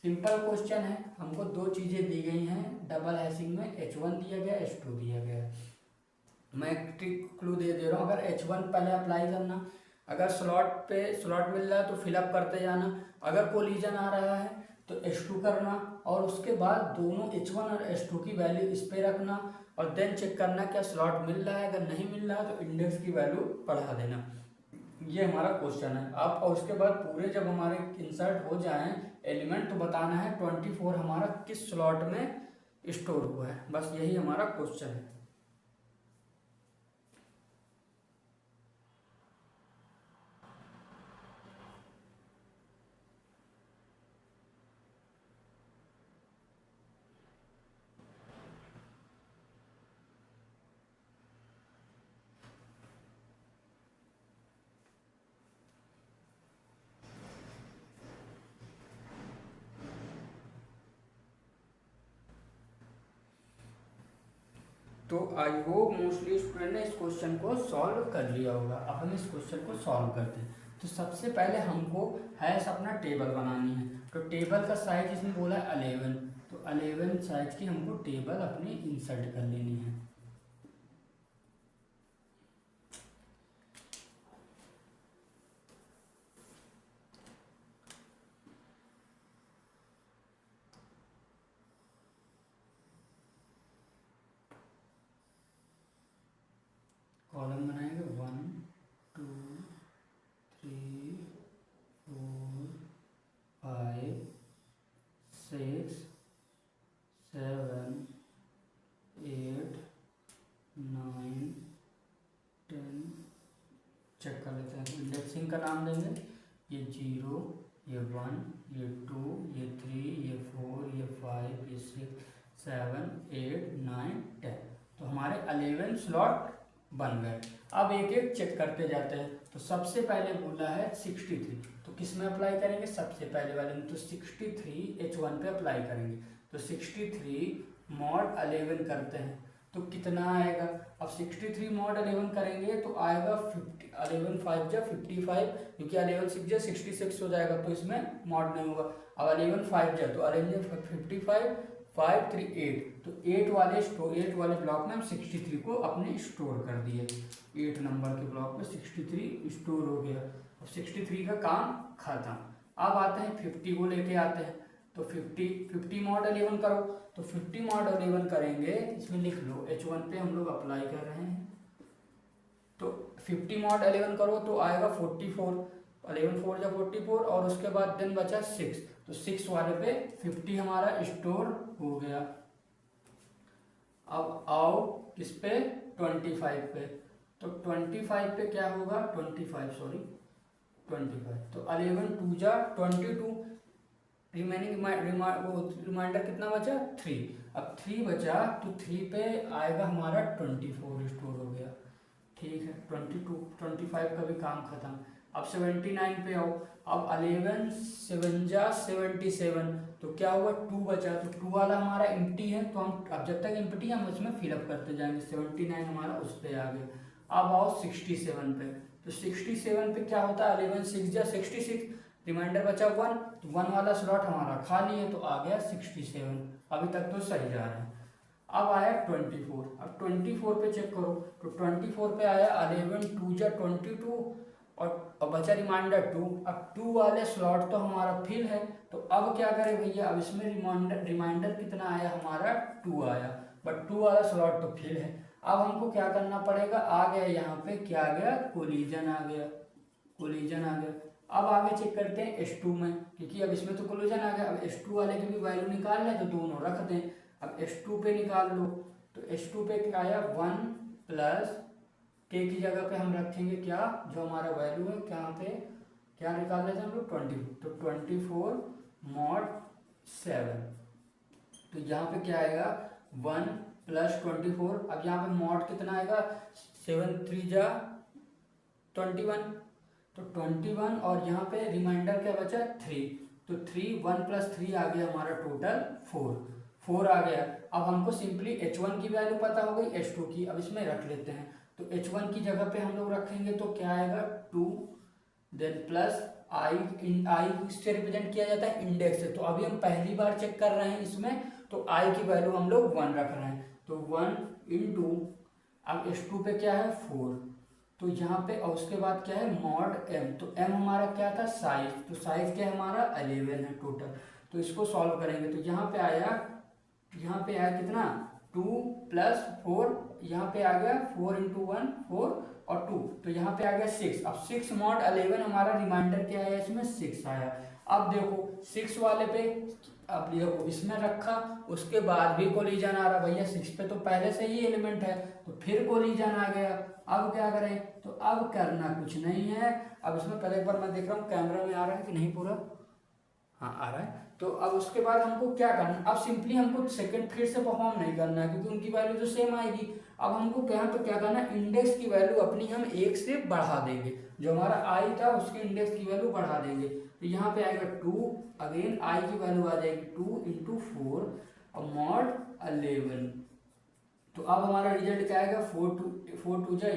सिंपल क्वेश्चन है, हमको दो चीज़ें दी गई हैं डबल हैशिंग में, H1 दिया गया, H2 दिया गया है। मैं एक ट्रिक क्लू दे रहा हूँ, अगर H1 पहले अप्लाई करना, अगर स्लॉट पे स्लॉट मिल रहा है तो फिलअप करते जाना, अगर कोलिजन आ रहा है तो H2 करना, और उसके बाद दोनों H1 और H2 की वैल्यू इस पे रखना, और देन चेक करना क्या स्लॉट मिल रहा है, अगर नहीं मिल रहा है तो इंडेक्स की वैल्यू बढ़ा देना। ये हमारा क्वेश्चन है। आप और उसके बाद पूरे जब हमारे इंसर्ट हो जाएं एलिमेंट तो बताना है 24 हमारा किस स्लॉट में स्टोर हुआ है, बस यही हमारा क्वेश्चन है। तो आई होप मोस्टली स्टूडेंट ने इस क्वेश्चन को सॉल्व कर लिया होगा। अब हम इस क्वेश्चन को सॉल्व करते हैं। तो सबसे पहले हमको हैश अपना टेबल बनानी है, तो टेबल का साइज इसमें बोला है 11, तो 11 साइज की हमको टेबल अपनी इंसर्ट कर लेनी है। कॉलम बनाएंगे 1 2 3 4 5 6 7 8 9 10। चेक कर लेते हैं, इंडेक्सिंग का नाम देंगे, ये 0, ये 1, ये 2, ये 3, ये 4, ये 5, ये 6 7 8 9 10। तो हमारे 11 स्लॉट बन गए। अब एक एक चेक करते जाते हैं। तो सबसे पहले बोला है 63, तो किस में अप्लाई करेंगे, सबसे पहले वाले में, तो 63 H1 पे अप्लाई करेंगे। तो 63 मॉड 11 करते हैं तो कितना आएगा, अब 63 मॉड 11 करेंगे तो आएगा 50, 11 5 जा 55, क्योंकि 11 6 जा 66 हो जाएगा, तो इसमें मॉड नहीं होगा। अब 11 5 जा तो 11 55, 5 3 8, तो 8 वाले ब्लॉक में हम 63 को अपने स्टोर कर दिए। 8 नंबर के ब्लॉक में 63 स्टोर हो गया। अब 63 का काम खत्म। अब आते हैं 50 को लेके आते हैं। तो 50 मॉड 11 करो, तो 50 मॉड 11 करेंगे, इसमें लिख लो H1 पे हम लोग अप्लाई कर रहे हैं। तो 50 मॉड 11 करो तो आएगा 44, 11 4 जा 44, और उसके बाद देन बचा 6, तो 6 वाले पे 50 हमारा स्टोर हो गया। अब आओ किस पे, 25 पे। तो 25 पे क्या होगा, 25 तो 11 2 जा 22, रिमेनिंग रिमाइंडर कितना बचा, 3। अब 3 बचा तो 3 पे आएगा हमारा 24 स्टोर हो गया। ठीक है, 25 का भी काम खत्म। अब 79 पे आओ। अब 11 7 जा 77, तो क्या हुआ, 2 बचा, तो 2 वाला हमारा एम्प्टी है, तो हम अब जब तक एम्प्टी है हम उसमें फिलअप करते जाएंगे। 79 हमारा उस पे आ गया। अब आओ 67 पे। तो 67 पे क्या होता है, 11 6 जा 66, रिमाइंडर बचा 1, तो 1 वाला स्लॉट हमारा खाली है, तो आ गया 67। अभी तक तो सही जा रहा है। अब आया 24। अब 24 पे चेक करो, तो 24 पे आया 11 2 जा 22, और बचा रिमाइंडर 2। अब 2 वाले स्लॉट तो हमारा फिल है, तो अब क्या करें भैया, अब इसमें रिमाइंडर कितना आया हमारा, 2 आया, बट 2 वाला स्लॉट तो फिल है। अब हमको क्या करना पड़ेगा, आ गया यहाँ पे क्या आ गया, कोलिजन आ गया। अब आगे चेक करते हैं S2 में, क्योंकि अब इसमें तो कोलिजन आ गया। अब S2 वाले की भी वैल्यू निकाल लें, तो दोनों रख दें। अब S2 पे निकाल लो, तो S2 पे क्या आया, 1 प्लस k की जगह पे हम रखेंगे क्या, जो हमारा वैल्यू है, क्या पे क्या निकाल लेते हैं हम लोग, 20, तो 24 मॉड 7। तो यहाँ पे क्या आएगा, 1 प्लस 24। अब यहाँ पे मॉड कितना आएगा, 7 3 जा 21, तो 21, और यहाँ पे रिमाइंडर क्या बचा, 3, तो 3 1 प्लस 3 आ गया हमारा टोटल 4 आ गया। अब हमको सिंपली H1 की वैल्यू पता हो गई, H2 की अब इसमें रख लेते हैं। तो H1 की जगह पे हम लोग रखेंगे, तो क्या आएगा, 2, देन प्लस आई से रिप्रेजेंट किया जाता है इंडेक्स से, तो अभी हम पहली बार चेक कर रहे हैं इसमें, तो आई की वैल्यू हम लोग 1 रख रहे हैं, तो 1 इंटू, अब H2 पे क्या है 4, तो यहाँ पे, और उसके बाद क्या है मॉड m, तो m हमारा क्या था, साइज, तो साइज क्या है हमारा 11 है टोटल। तो इसको सॉल्व करेंगे, तो यहाँ पे आया कितना, 2 प्लस 4, यहाँ पे आ गया 4 इंटू 1 4 और 2, तो यहाँ पे आ गया 6। अब 6 मॉड 11 हमारा रिमाइंडर क्या है, इसमें 6 आया। अब देखो 6 वाले पे, अब देखो इसमें रखा, उसके बाद भी कोलिजन आ रहा, भैया 6 पे तो पहले से ही एलिमेंट है, तो फिर कोलिजन आ गया। अब क्या करें, तो अब करना कुछ नहीं है। अब इसमें पहले एक बार मैं देख रहा हूँ कैमरा में आ रहा है कि नहीं पूरा, हाँ आ रहा है। तो अब उसके बाद हमको क्या करना, अब सिंपली हमको सेकंड फिर से परफॉर्म नहीं करना है, क्योंकि उनकी वैल्यू तो सेम आएगी। अब हमको यहाँ पे क्या करना है, इंडेक्स की वैल्यू अपनी हम 1 से बढ़ा देंगे, जो हमारा आई था उसके इंडेक्स की वैल्यू बढ़ा देंगे। तो यहाँ पे आएगा 2, अगेन आई की वैल्यू आ जाएगी 2 इंटू 4 और मॉड 11। तो अब हमारा रिजल्ट क्या आएगा, 4 2 जा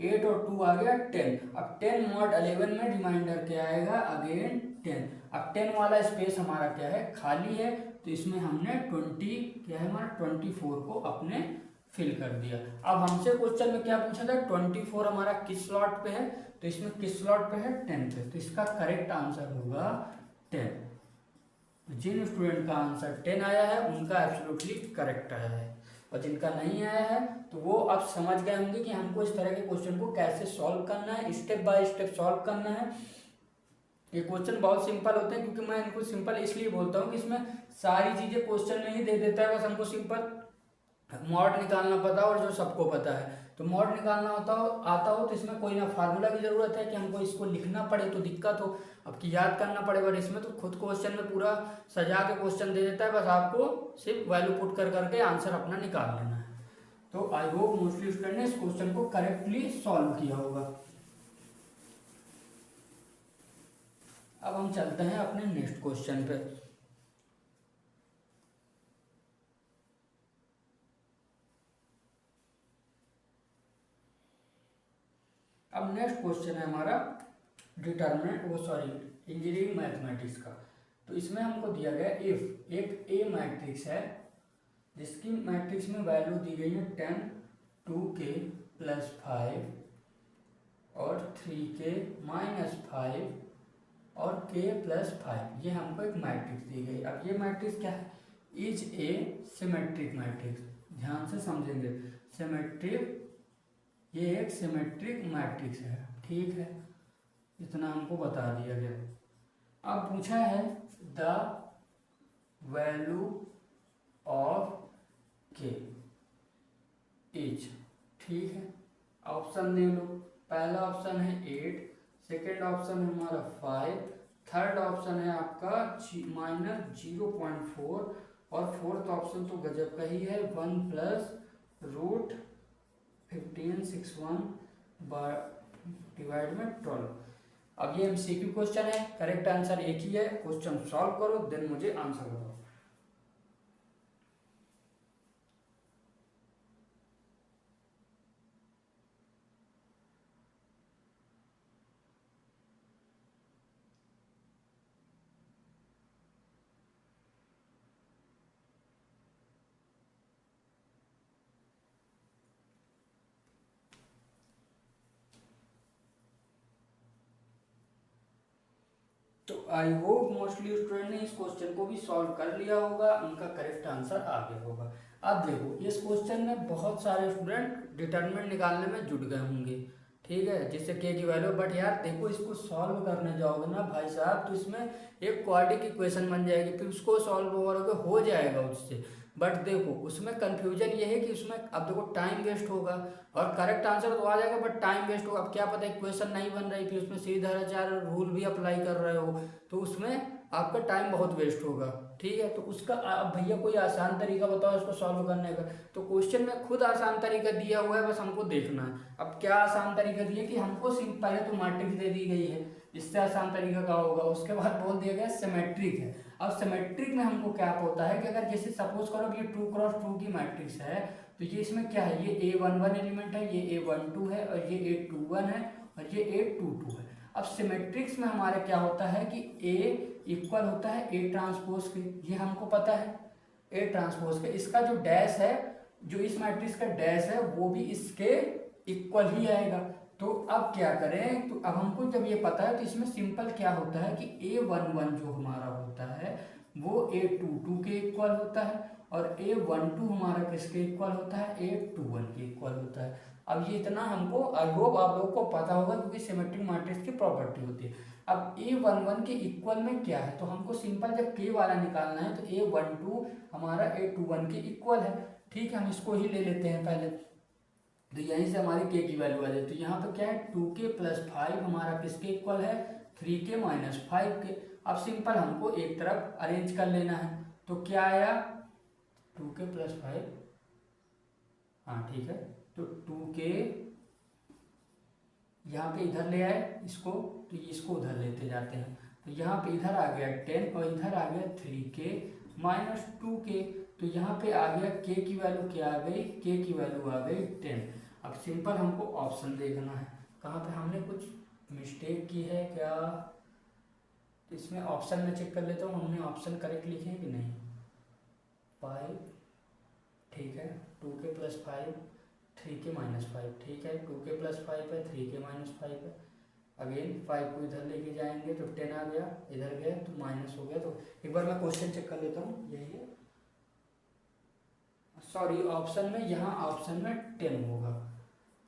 8 और 2 आ गया 10। अब 10 मॉड 11 में रिमाइंडर क्या आएगा, अगेन 10। अब 10 वाला स्पेस हमारा क्या है, खाली है, तो इसमें हमने 20 क्या है हमारा 24 को अपने फिल कर दिया। अब हमसे क्वेश्चन में क्या पूछा था, 24 हमारा किस स्लॉट पे है, तो इसमें किस स्लॉट पे है, 10 पे, तो इसका करेक्ट आंसर होगा 10। जिन स्टूडेंट का आंसर 10 आया है उनका एब्सोल्युटली करेक्ट आया है, और जिनका नहीं आया है तो वो अब समझ गए होंगे कि हमको इस तरह के क्वेश्चन को कैसे सॉल्व करना है, स्टेप बाय स्टेप सॉल्व करना है। ये क्वेश्चन बहुत सिंपल होते हैं, क्योंकि मैं इनको सिंपल इसलिए बोलता हूँ कि इसमें सारी चीज़ें क्वेश्चन में ही दे देता है, बस हमको सिंपल मॉड निकालना पता और जो सबको पता है। तो मॉड निकालना आता हो तो इसमें कोई ना फार्मूला की ज़रूरत है कि हमको इसको लिखना पड़े तो दिक्कत हो, अब कि याद करना पड़े, बट इसमें तो खुद क्वेश्चन में पूरा सजा के क्वेश्चन दे देता है, बस आपको सिर्फ वैल्यू पुट कर करके आंसर अपना निकाल लेना है। तो आई होप मोस्टली स्टूडेंट ने इस क्वेश्चन को करेक्टली सॉल्व किया होगा। अब हम चलते हैं अपने नेक्स्ट क्वेश्चन पे। अब नेक्स्ट क्वेश्चन है हमारा इंजीनियरिंग मैथमेटिक्स का। तो इसमें हमको दिया गया इफ एक ए मैट्रिक्स है जिसकी मैट्रिक्स में वैल्यू दी गई है 10, 2k + 5 और 3k - 5 और k + 5, ये हमको एक मैट्रिक्स दी गई। अब ये मैट्रिक्स क्या है? Is a symmetric matrix. ध्यान से समझेंगे, सिमेट्रिक, ये एक सिमेट्रिक मैट्रिक्स है, ठीक है, इतना हमको बता दिया गया। अब पूछा है द वैल्यू ऑफ के इज, ठीक है, ऑप्शन दे लो। पहला ऑप्शन है 8, सेकेंड ऑप्शन है हमारा 5, थर्ड ऑप्शन है आपका -0.4 और फोर्थ ऑप्शन तो गजब का ही है 1 + √1561 डिवाइड में 12। अब ये MCQ क्वेश्चन है, करेक्ट आंसर एक ही है। क्वेश्चन सॉल्व करो देन मुझे आंसर बताओ। तो आई होप मोस्टली स्टूडेंट ने इस क्वेश्चन को भी सॉल्व कर लिया होगा, उनका करेक्ट आंसर आ गया होगा। अब देखो इस क्वेश्चन में बहुत सारे स्टूडेंट डिटरमिनेंट निकालने में जुट गए होंगे, ठीक है, जिससे के की वैल्यू, बट यार देखो इसको सॉल्व करने जाओगे ना भाई साहब तो इसमें एक क्वाड्रेटिक इक्वेशन बन जाएगी, फिर उसको सॉल्व करोगे हो जाएगा उससे, बट देखो उसमें कंफ्यूजन ये है कि उसमें अब देखो टाइम वेस्ट होगा और करेक्ट आंसर तो आ जाएगा बट टाइम वेस्ट होगा। अब क्या पता इक्वेशन नहीं बन रही, फिर उसमें सीधाचार रूल भी अप्लाई कर रहे हो तो उसमें आपका टाइम बहुत वेस्ट होगा, ठीक है। तो उसका अब भैया कोई आसान तरीका बताओ इसको सॉल्व करने का। तो क्वेश्चन में खुद आसान तरीका दिया हुआ है, बस हमको देखना है। अब क्या आसान तरीका दिया कि हमको पहले तो मैट्रिक्स दे दी गई है, इससे आसान तरीका का होगा। उसके बाद बोल दिया गया सिमेट्रिक है। अब सिमेट्रिक में हमको क्या होता है कि अगर जैसे सपोज करो कि ये 2x2 की मैट्रिक्स है तो ये इसमें क्या है, ये A11 एलिमेंट है, ये A12 है और ये A21 है और ये A22 है। अब सिमेट्रिक्स में हमारे क्या होता है कि A इक्वल होता है A ट्रांसपोज के, ये हमको पता है A ट्रांसपोज के। इसका जो डैश है, जो इस मैट्रिक्स का डैश है वो भी इसके इक्वल ही आएगा। तो अब क्या करें, तो अब हमको जब ये पता है तो इसमें सिंपल क्या होता है कि A11 जो हमारा होता है वो A22 के इक्वल होता है और A12 हमारा किसके इक्वल होता है, A21 के इक्वल होता है। अब ये इतना हमको आई होप आप लोगों को पता होगा क्योंकि सिमेट्रिक मैट्रिक्स की प्रॉपर्टी होती है। अब A11 के इक्वल में क्या है, तो हमको सिंपल जब K वाला निकालना है तो A12 हमारा A21 के इक्वल है, ठीक है, हम इसको ही ले लेते हैं पहले। तो यहीं से हमारी K की वैल्यू आ जाए। तो यहाँ पे क्या है 2k + 5 हमारा किसके इक्वल है, 3k - 5 के। अब सिंपल हमको एक तरफ अरेंज कर लेना है, तो क्या आया 2k + 5, हाँ ठीक है, तो 2k यहाँ पे इधर ले आए इसको, तो इसको उधर लेते जाते हैं, तो यहाँ पे इधर आ गया 10 और इधर आ गया 3k - 2k। तो यहाँ पे आ गया k की वैल्यू क्या आ गई, k की वैल्यू आ गई 10। अब सिंपल हमको ऑप्शन देखना है कहाँ पे हमने कुछ मिस्टेक की है क्या, इसमें ऑप्शन में चेक कर लेता हूँ हमने ऑप्शन करेक्ट लिखे हैं कि नहीं। 5, ठीक है, 2k + 5, 3k - 5, ठीक है, 2k + 5 है, 3k - 5 है। अगेन 5 को इधर लेके जाएंगे तो 10 आ गया, इधर गया तो माइनस हो गया। तो एक बार मैं क्वेश्चन चेक कर लेता हूँ, यही है, सॉरी ऑप्शन में, यहाँ ऑप्शन में 10 होगा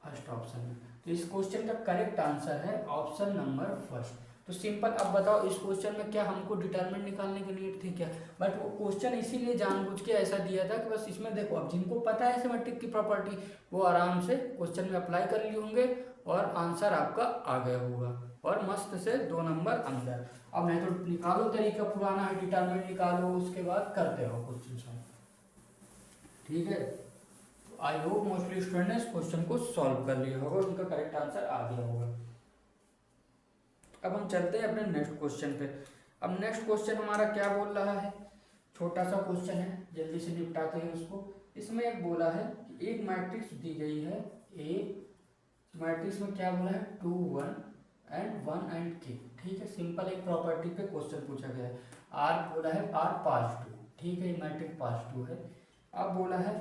फर्स्ट ऑप्शन में। तो इस क्वेश्चन का करेक्ट आंसर है ऑप्शन नंबर फर्स्ट। तो सिंपल अब बताओ इस क्वेश्चन में क्या हमको डिटरमिनेंट निकालने की नीड थी क्या, बट वो क्वेश्चन इसीलिए जानबूझ के ऐसा दिया था कि बस इसमें देखो अब जिनको पता है सिमेट्रिक की प्रॉपर्टी वो आराम से क्वेश्चन में अप्लाई कर लिए होंगे और आंसर आपका आ गया होगा और मस्त से 2 नंबर अंदर। अब नहीं तो निकालो, तरीका पुराना है, डिटरमिनेंट निकालो उसके बाद करते रहो क्वेश्चन सॉल्व, ठीक है। आई होप मोस्टली स्टूडेंट ने इस क्वेश्चन को सॉल्व कर लिया होगा और उनका करेक्ट आंसर आ गया होगा। अब हम चलते हैं अपने नेक्स्ट क्वेश्चन पे। अब नेक्स्ट क्वेश्चन हमारा क्या बोल रहा है, छोटा सा क्वेश्चन है, जल्दी से निपटाते हैं उसको। इसमें एक बोला है कि एक मैट्रिक्स दी गई है ए, मैट्रिक्स में क्या बोला है 2 1 एंड 1 एंड k, ठीक है, सिंपल एक प्रॉपर्टी पे क्वेश्चन पूछा गया है। आर बोला है R पास 2, ठीक है, मैट्रिक्स पास 2 है। अब बोला है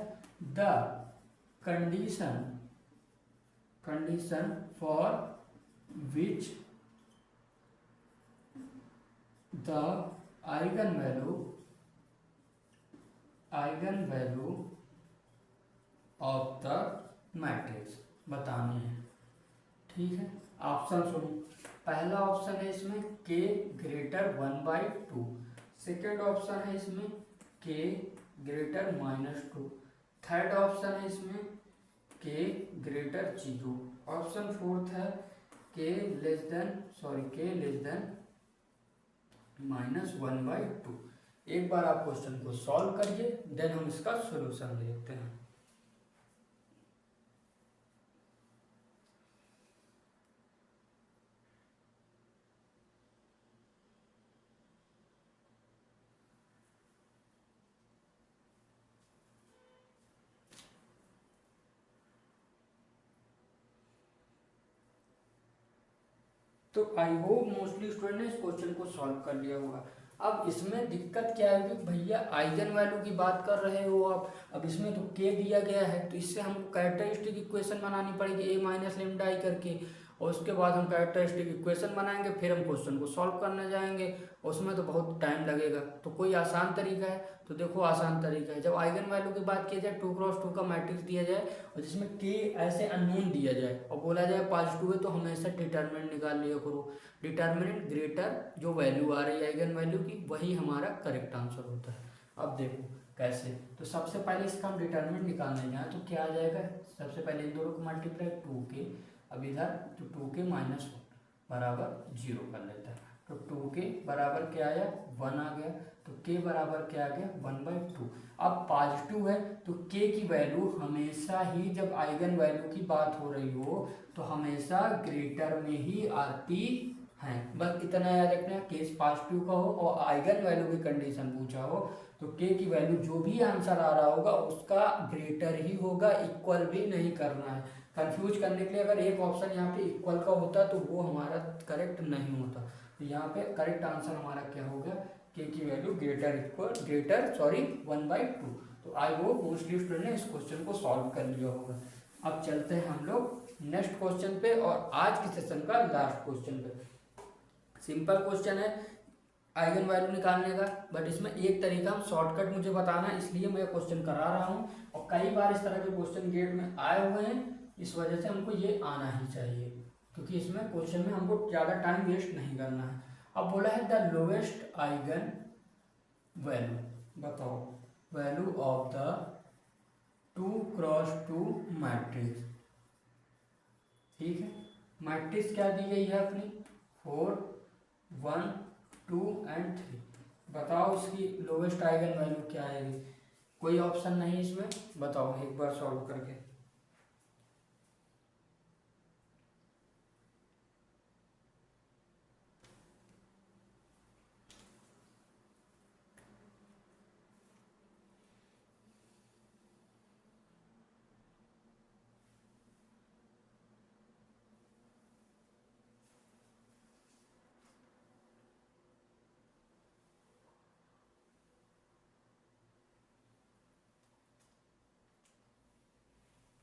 the condition for which the eigen value of the matrix बतानी है। ठीक है, ऑप्शन सुनो। पहला ऑप्शन है इसमें k ग्रेटर 1/2, सेकेंड ऑप्शन है इसमें k ग्रेटर -2, थर्ड ऑप्शन है इसमें k ग्रेटर 0, ऑप्शन फोर्थ है k लेस देन -1/2। एक बार आप क्वेश्चन को सॉल्व करिए, देन हम इसका सॉल्यूशन देखते हैं। तो आई होप मोस्टली स्टूडेंट ने इस क्वेश्चन को सॉल्व कर लिया होगा। अब इसमें दिक्कत क्या है कि भैया आइगन वैल्यू की बात कर रहे हो आप, अब इसमें तो k दिया गया है, तो इससे हमको कैरेक्टरिस्टिक इक्वेशन बनानी पड़ेगी a माइनस लेमडा आई करके, और उसके बाद हम कैरेक्टरिस्टिक इक्वेशन बनाएंगे, फिर हम क्वेश्चन को सॉल्व करने जाएंगे, उसमें तो बहुत टाइम लगेगा। तो कोई आसान तरीका है? तो देखो आसान तरीका है, जब आइगन वैल्यू की बात की जाए 2x2 का मैट्रिक्स दिया जाए और जिसमें k ऐसे अननोन दिया जाए और बोला जाए पॉजिटिव है, तो हमेशा डिटर्मिनेंट निकाल लिया करो। डिटर्मिनेंट ग्रेटर जो वैल्यू आ रही है आइगन वैल्यू की, वही हमारा करेक्ट आंसर होता है। अब देखो कैसे, तो सबसे पहले इसका हम डिटर्मिनेंट निकालने जाए तो क्या आ जाएगा, सबसे पहले इन दोनों को मल्टीप्लाई 2k, अब इधर तो 2k माइनस बराबर 0 कर लेता है, तो 2k बराबर क्या आया 1 आ गया, तो k बराबर क्या आ गया 1/2। अब पॉजिटिव है तो k की वैल्यू हमेशा ही जब आइगन वैल्यू की बात हो रही हो तो हमेशा ग्रेटर में ही आती है। बस इतना याद रखना, केस पॉजिटिव का हो और आइगन वैल्यू की कंडीशन पूछा हो तो k की वैल्यू जो भी आंसर आ रहा होगा उसका ग्रेटर ही होगा, इक्वल भी नहीं करना है। कंफ्यूज करने के लिए अगर एक ऑप्शन यहाँ पे इक्वल का होता तो वो हमारा करेक्ट नहीं होता। तो यहाँ पे करेक्ट आंसर हमारा क्या होगा, k की वैल्यू ग्रेटर 1/2। तो आई होप मोस्टली स्टूडेंट ने इस क्वेश्चन को सॉल्व कर लिया होगा। अब चलते हैं हम लोग नेक्स्ट क्वेश्चन पे और आज की सेशन का लास्ट क्वेश्चन पे। सिंपल क्वेश्चन है आइगन वैल्यू निकालने का, बट इसमें एक तरीका हम शॉर्टकट मुझे बताना है, इसलिए मैं क्वेश्चन करा रहा हूँ और कई बार इस तरह के क्वेश्चन गेट में आए हुए हैं, इस वजह से हमको ये आना ही चाहिए, क्योंकि इसमें क्वेश्चन में हमको ज़्यादा टाइम वेस्ट नहीं करना है। अब बोला है द लोएस्ट आइगन वैल्यू, बताओ value of the 2x2 matrix. ठीक है, मैट्रिक्स क्या दी गई है अपनी 4 1 2 एंड 3, बताओ इसकी लोएस्ट आइगन वैल्यू क्या आएगी। कोई ऑप्शन नहीं इसमें, बताओ एक बार सॉल्व करके।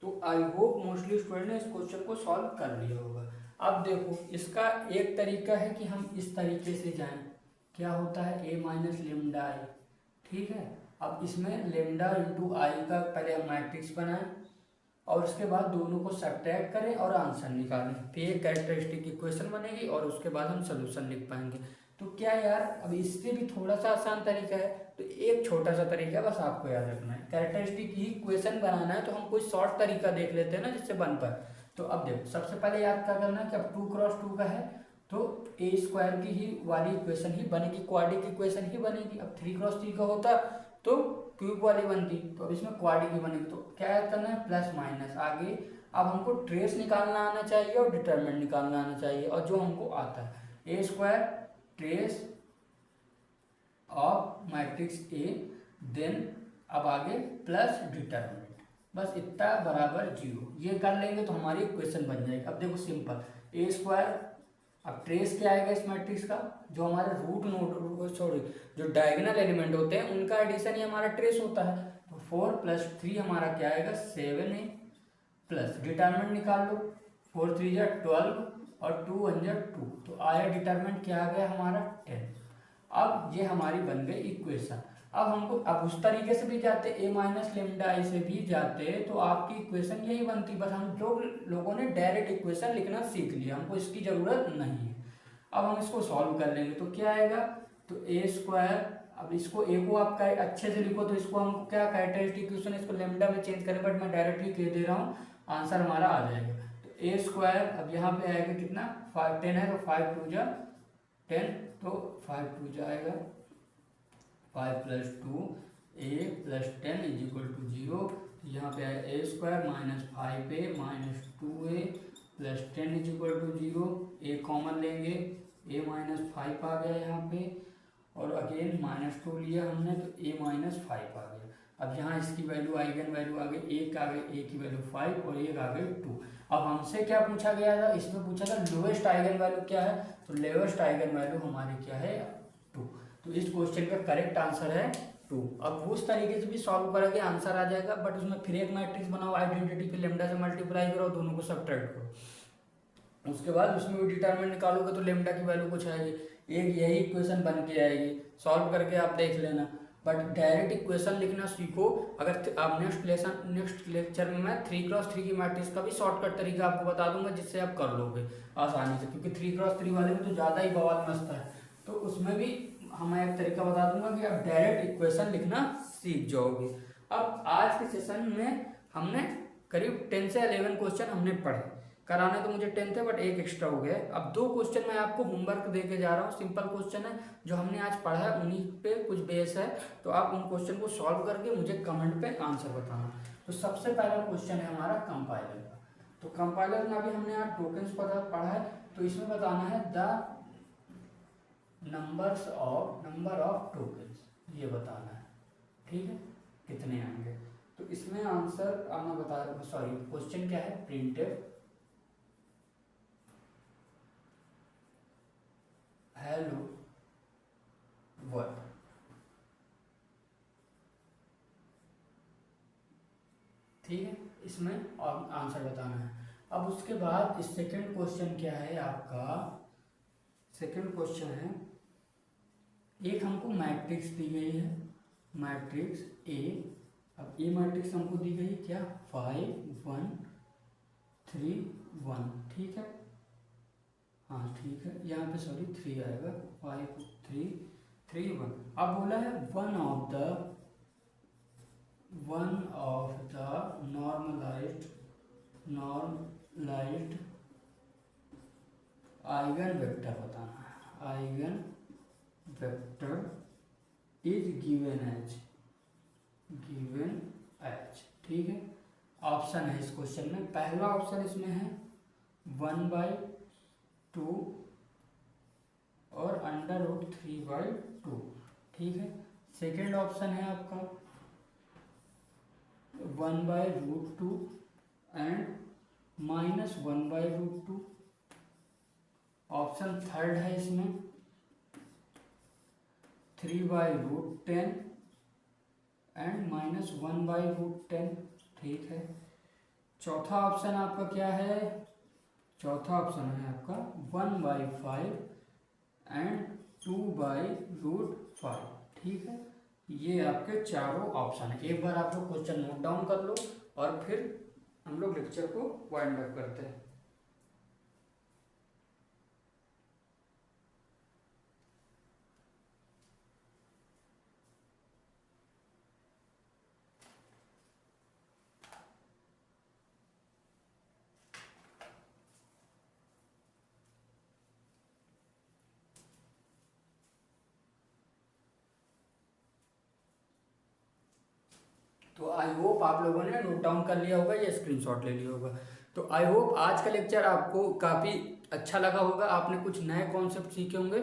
तो आई होप मोस्टली स्टूडेंट ने इस क्वेश्चन को सॉल्व कर लिया होगा। अब देखो इसका एक तरीका है कि हम इस तरीके से जाएं, क्या होता है a माइनस लेमडा आई। ठीक है, अब इसमें लेमडा इंटू आई का पहले हम मैट्रिक्स बनाएं और उसके बाद दोनों को सब्ट्रैक्ट करें और आंसर निकालें, तो ये कैरेक्टरिस्टिक इक्वेशन बनेगी और उसके बाद हम सोल्यूशन लिख पाएंगे। तो क्या यार, अब इससे भी थोड़ा सा आसान तरीका है, तो एक छोटा सा तरीका बस आपको याद रखना है, कैरेक्टरिस्टिक ही इक्वेशन बनाना है तो हम कोई शॉर्ट तरीका देख लेते हैं ना जिससे बन पाए। तो अब देखो सबसे पहले याद क्या करना है कि अब 2x2 का है तो ए स्क्वायर की ही वाली इक्वेशन ही बनेगी, क्वाड्रिक इक्वेशन ही बनेगी। अब 3x3 का होता तो क्यूब वाली बनती, तो अब इसमें क्वाड्रिक ही बनेगी। तो क्या याद करना है, प्लस माइनस आगे। अब हमको ट्रेस निकालना आना चाहिए और डिटरमिनेंट निकालना आना चाहिए, और जो हमको आता है A square trace of matrix A, then अब आगे प्लस डिटरमिनेंट, बस इतना बराबर 0, ये कर लेंगे तो हमारी इक्वेशन बन जाएगी। अब देखो सिंपल, ए स्क्वायर, अब ट्रेस क्या आएगा इस मैट्रिक्स का, जो हमारे रूट नोड जो डायगोनल एलिमेंट होते हैं उनका एडिशन ही हमारा ट्रेस होता है, तो 4 + 3 हमारा क्या आएगा 7a प्लस डिटरमिनेंट निकाल लो, 4 3 जा 12 और 2 1 जा 2, तो आया डिटरमिनेंट क्या आ गया हमारा 10। अब ये हमारी बन गई इक्वेशन। अब हमको अब उस तरीके से भी जाते a माइनस लेमडा आई से भी जाते तो आपकी इक्वेशन यही बनती, बस हम लोगों ने डायरेक्ट इक्वेशन लिखना सीख लिया, हमको इसकी ज़रूरत नहीं है। अब हम इसको सॉल्व कर लेंगे तो क्या आएगा, तो ए स्क्वायर, अब इसको ए को आप अच्छे से लिखो तो इसको हमको क्या कैरेक्टरिस्टिक इक्वेशन, इसको लेमडा में चेंज करें, बट मैं डायरेक्टली कह दे रहा हूँ आंसर हमारा आ जाएगा। तो ए स्क्वायर अब यहाँ पे आएगा कितना 5 10 है तो 5 2 जा 10, तो 5 2 जाएगा 5 + 2 a + 10 = 0। यहाँ पे आया A square minus 5a minus 2a + 10 = 0। a common लेंगे, a - 5 आ गया यहाँ पे, और अगेन -2 लिया हमने तो a - 5 आ गया। अब यहाँ इसकी वैल्यू आइगन वैल्यू आ गई, एक आ गई, a की वैल्यू 5 और एक आ गई 2। अब हमसे क्या पूछा गया था, इसमें पूछा था लोएस्ट आइगन वैल्यू क्या है, तो लोएस्ट आइगन वैल्यू हमारी क्या है 2। तो इस क्वेश्चन का करेक्ट आंसर है 2। अब वो उस तरीके से भी सॉल्व करोगे आंसर आ जाएगा, बट उसमें फिर एक मैट्रिक्स बनाओ, आइडेंटिटी पे लेमडा से मल्टीप्लाई करो, दोनों को सब्ट्रैक्ट करो, उसके बाद उसमें भी डिटरमिनेंट निकालोगे तो लेमडा की वैल्यू कुछ आएगी, एक यही इक्वेशन बन के आएगी, सॉल्व करके आप देख लेना। बट डायरेक्ट इक्वेशन लिखना सीखो। अगर आप नेक्स्ट लेक्चर में मैं 3x3 की मैट्रिक्स का भी शॉर्टकट तरीका आपको बता दूंगा, जिससे आप कर लोगे आसानी से, क्योंकि 3x3 वाले में तो ज़्यादा ही बवाल मस्त है, तो उसमें भी हमें एक तरीका बता दूंगा कि आप डायरेक्ट इक्वेशन लिखना सीख जाओगे। अब आज के सेशन में हमने करीब 10 से 11 क्वेश्चन हमने पढ़े, कराने तो मुझे 10 थे बट एक एक्स्ट्रा हो गया। अब 2 क्वेश्चन मैं आपको होमवर्क दे के जा रहा हूँ, सिंपल क्वेश्चन है जो हमने आज पढ़ा है, उन्हीं पे कुछ बेस है, तो आप उन क्वेश्चन को सॉल्व करके मुझे कमेंट पे आंसर बताना। तो सबसे पहला क्वेश्चन है हमारा कंपाइलर का। तो कंपाइलर में अभी हमने आज टोकन्स पढ़ा है, तो इसमें बताना है द नंबर ऑफ टोकन्स, ये बताना है, ठीक है, कितने आएंगे। तो इसमें आंसर मैं बता रहा हूँ, सॉरी क्वेश्चन क्या है, प्रिंटेड हेलो वर्ल्ड, ठीक है, इसमें आंसर बताना है। अब उसके बाद सेकंड क्वेश्चन क्या है आपका, सेकंड क्वेश्चन है, एक हमको मैट्रिक्स दी गई है, मैट्रिक्स ए। अब ए मैट्रिक्स हमको दी गई क्या 5 1 3 1, ठीक है, हाँ ठीक है, यहाँ पे सॉरी 3 आएगा, 5 3 3 1। अब बोला है one of the normalised eigen vector बताना है, eigen vector is given as, ठीक है। ऑप्शन है इस क्वेश्चन में, पहला ऑप्शन इसमें है 1/2 और √3/2, ठीक है। सेकेंड ऑप्शन है आपका 1/√2 एंड -1/√2। ऑप्शन थर्ड है इसमें 3/√10 एंड -1/√10, ठीक है। चौथा ऑप्शन आपका क्या है, चौथा ऑप्शन है आपका 1/5 एंड 2/√5, ठीक है। ये आपके चारों ऑप्शन है। एक बार आप लोग क्वेश्चन नोट डाउन कर लो और फिर हम लोग लेक्चर को वाइंड अप करते हैं। तो आई होप आप लोगों ने नोट डाउन कर लिया होगा या स्क्रीनशॉट ले लिया होगा। तो आई होप आज का लेक्चर आपको काफ़ी अच्छा लगा होगा, आपने कुछ नए कॉन्सेप्ट सीखे होंगे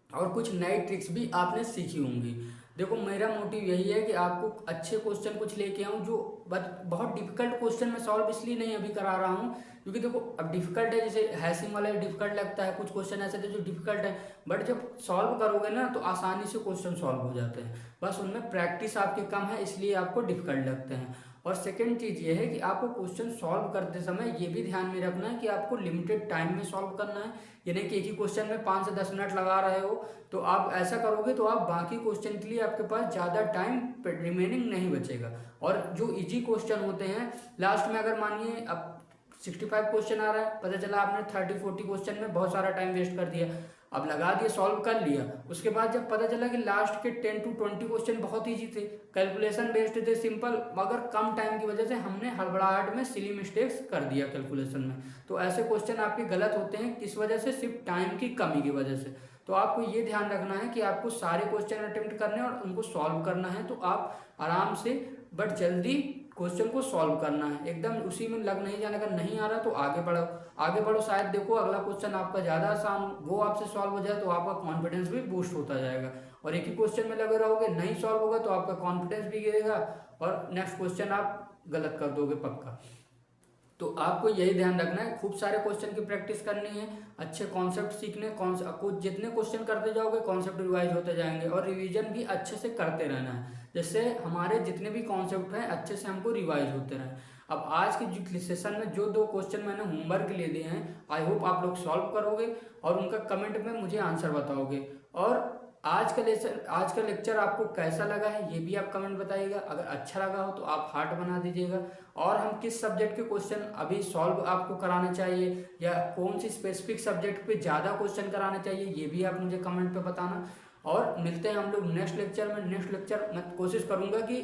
और कुछ नई ट्रिक्स भी आपने सीखी होंगी। देखो मेरा मोटिव यही है कि आपको अच्छे क्वेश्चन कुछ लेके आऊँ जो बहुत डिफिकल्ट क्वेश्चन मैं सॉल्व इसलिए नहीं अभी करा रहा हूँ क्योंकि देखो अब डिफिकल्ट है, जैसे हैसिंग वाला डिफिकल्ट लगता है, कुछ क्वेश्चन ऐसे थे जो डिफिकल्ट है, बट जब सॉल्व करोगे ना तो आसानी से क्वेश्चन सॉल्व हो जाते हैं। बस उनमें प्रैक्टिस आपकी कम है इसलिए आपको डिफिकल्ट लगते हैं। और सेकेंड चीज़ ये है कि आपको क्वेश्चन सॉल्व करते समय ये भी ध्यान में रखना है कि आपको लिमिटेड टाइम में सॉल्व करना है, यानी कि एक ही क्वेश्चन में 5 से 10 मिनट लगा रहे हो, तो आप ऐसा करोगे तो आप बाकी क्वेश्चन के लिए आपके पास ज़्यादा टाइम रिमेनिंग नहीं बचेगा। और जो इजी क्वेश्चन होते हैं लास्ट में, अगर मानिए अब 65 क्वेश्चन आ रहा है, पता चला आपने 30-40 क्वेश्चन में बहुत सारा टाइम वेस्ट कर दिया, अब लगा दिया सॉल्व कर लिया, उसके बाद जब पता चला कि लास्ट के 10 to 20 क्वेश्चन बहुत ईजी थे, कैलकुलेशन बेस्ड थे, सिंपल, मगर कम टाइम की वजह से हमने हड़बड़ाहट में सिली मिस्टेक्स कर दिया कैलकुलेशन में, तो ऐसे क्वेश्चन आपके गलत होते हैं। किस वजह से? सिर्फ टाइम की कमी की वजह से। तो आपको ये ध्यान रखना है कि आपको सारे क्वेश्चन अटेम्प्ट करने हैं और उनको सॉल्व करना है, तो आप आराम से बट जल्दी क्वेश्चन को सॉल्व करना है, एकदम उसी में लग नहीं जाने का। नहीं आ रहा तो आगे बढ़ो, आगे बढ़ो, शायद देखो अगला क्वेश्चन आपका ज़्यादा आसान हो, वो आपसे सॉल्व हो जाए तो आपका कॉन्फिडेंस भी बूस्ट होता जाएगा। और एक ही क्वेश्चन में लगे रहोगे, नहीं सॉल्व होगा तो आपका कॉन्फिडेंस भी गिरेगा और नेक्स्ट क्वेश्चन आप गलत कर दोगे पक्का। तो आपको यही ध्यान रखना है, खूब सारे क्वेश्चन की प्रैक्टिस करनी है, अच्छे कॉन्सेप्ट सीखने, जितने क्वेश्चन करते जाओगे कॉन्सेप्ट रिवाइज होते जाएंगे, और रिवीजन भी अच्छे से करते रहना है, जिससे हमारे जितने भी कॉन्सेप्ट हैं अच्छे से हमको रिवाइज होते रहें। अब आज के जो सेशन में जो 2 क्वेश्चन मैंने होमवर्क के लिए दिए हैं, आई होप आप लोग सॉल्व करोगे और उनका कमेंट में मुझे आंसर बताओगे। और आज का लेक्चर आपको कैसा लगा है ये भी आप कमेंट बताइएगा। अगर अच्छा लगा हो तो आप हार्ट बना दीजिएगा। और हम किस सब्जेक्ट के क्वेश्चन अभी सॉल्व आपको कराना चाहिए या कौन सी स्पेसिफिक सब्जेक्ट पे ज़्यादा क्वेश्चन कराने चाहिए ये भी आप मुझे कमेंट पे बताना। और मिलते हैं हम लोग नेक्स्ट लेक्चर में। नेक्स्ट लेक्चर मैं कोशिश करूँगा कि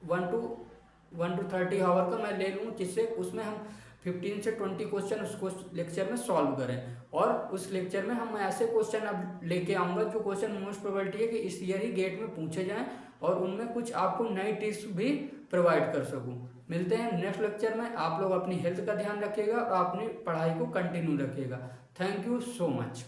1 to 30 आवर का मैं ले लूँ, जिससे उसमें हम 15 से 20 क्वेश्चन उस लेक्चर में सॉल्व करें। और उस लेक्चर में हम ऐसे क्वेश्चन अब लेके आऊँगा जो क्वेश्चन मोस्ट प्रोबेबिलिटी है कि इस ईयर ही गेट में पूछे जाएं, और उनमें कुछ आपको नई टिप्स भी प्रोवाइड कर सकूँ। मिलते हैं नेक्स्ट लेक्चर में। आप लोग अपनी हेल्थ का ध्यान रखिएगा और अपनी पढ़ाई को कंटिन्यू रखिएगा। Thank you so much.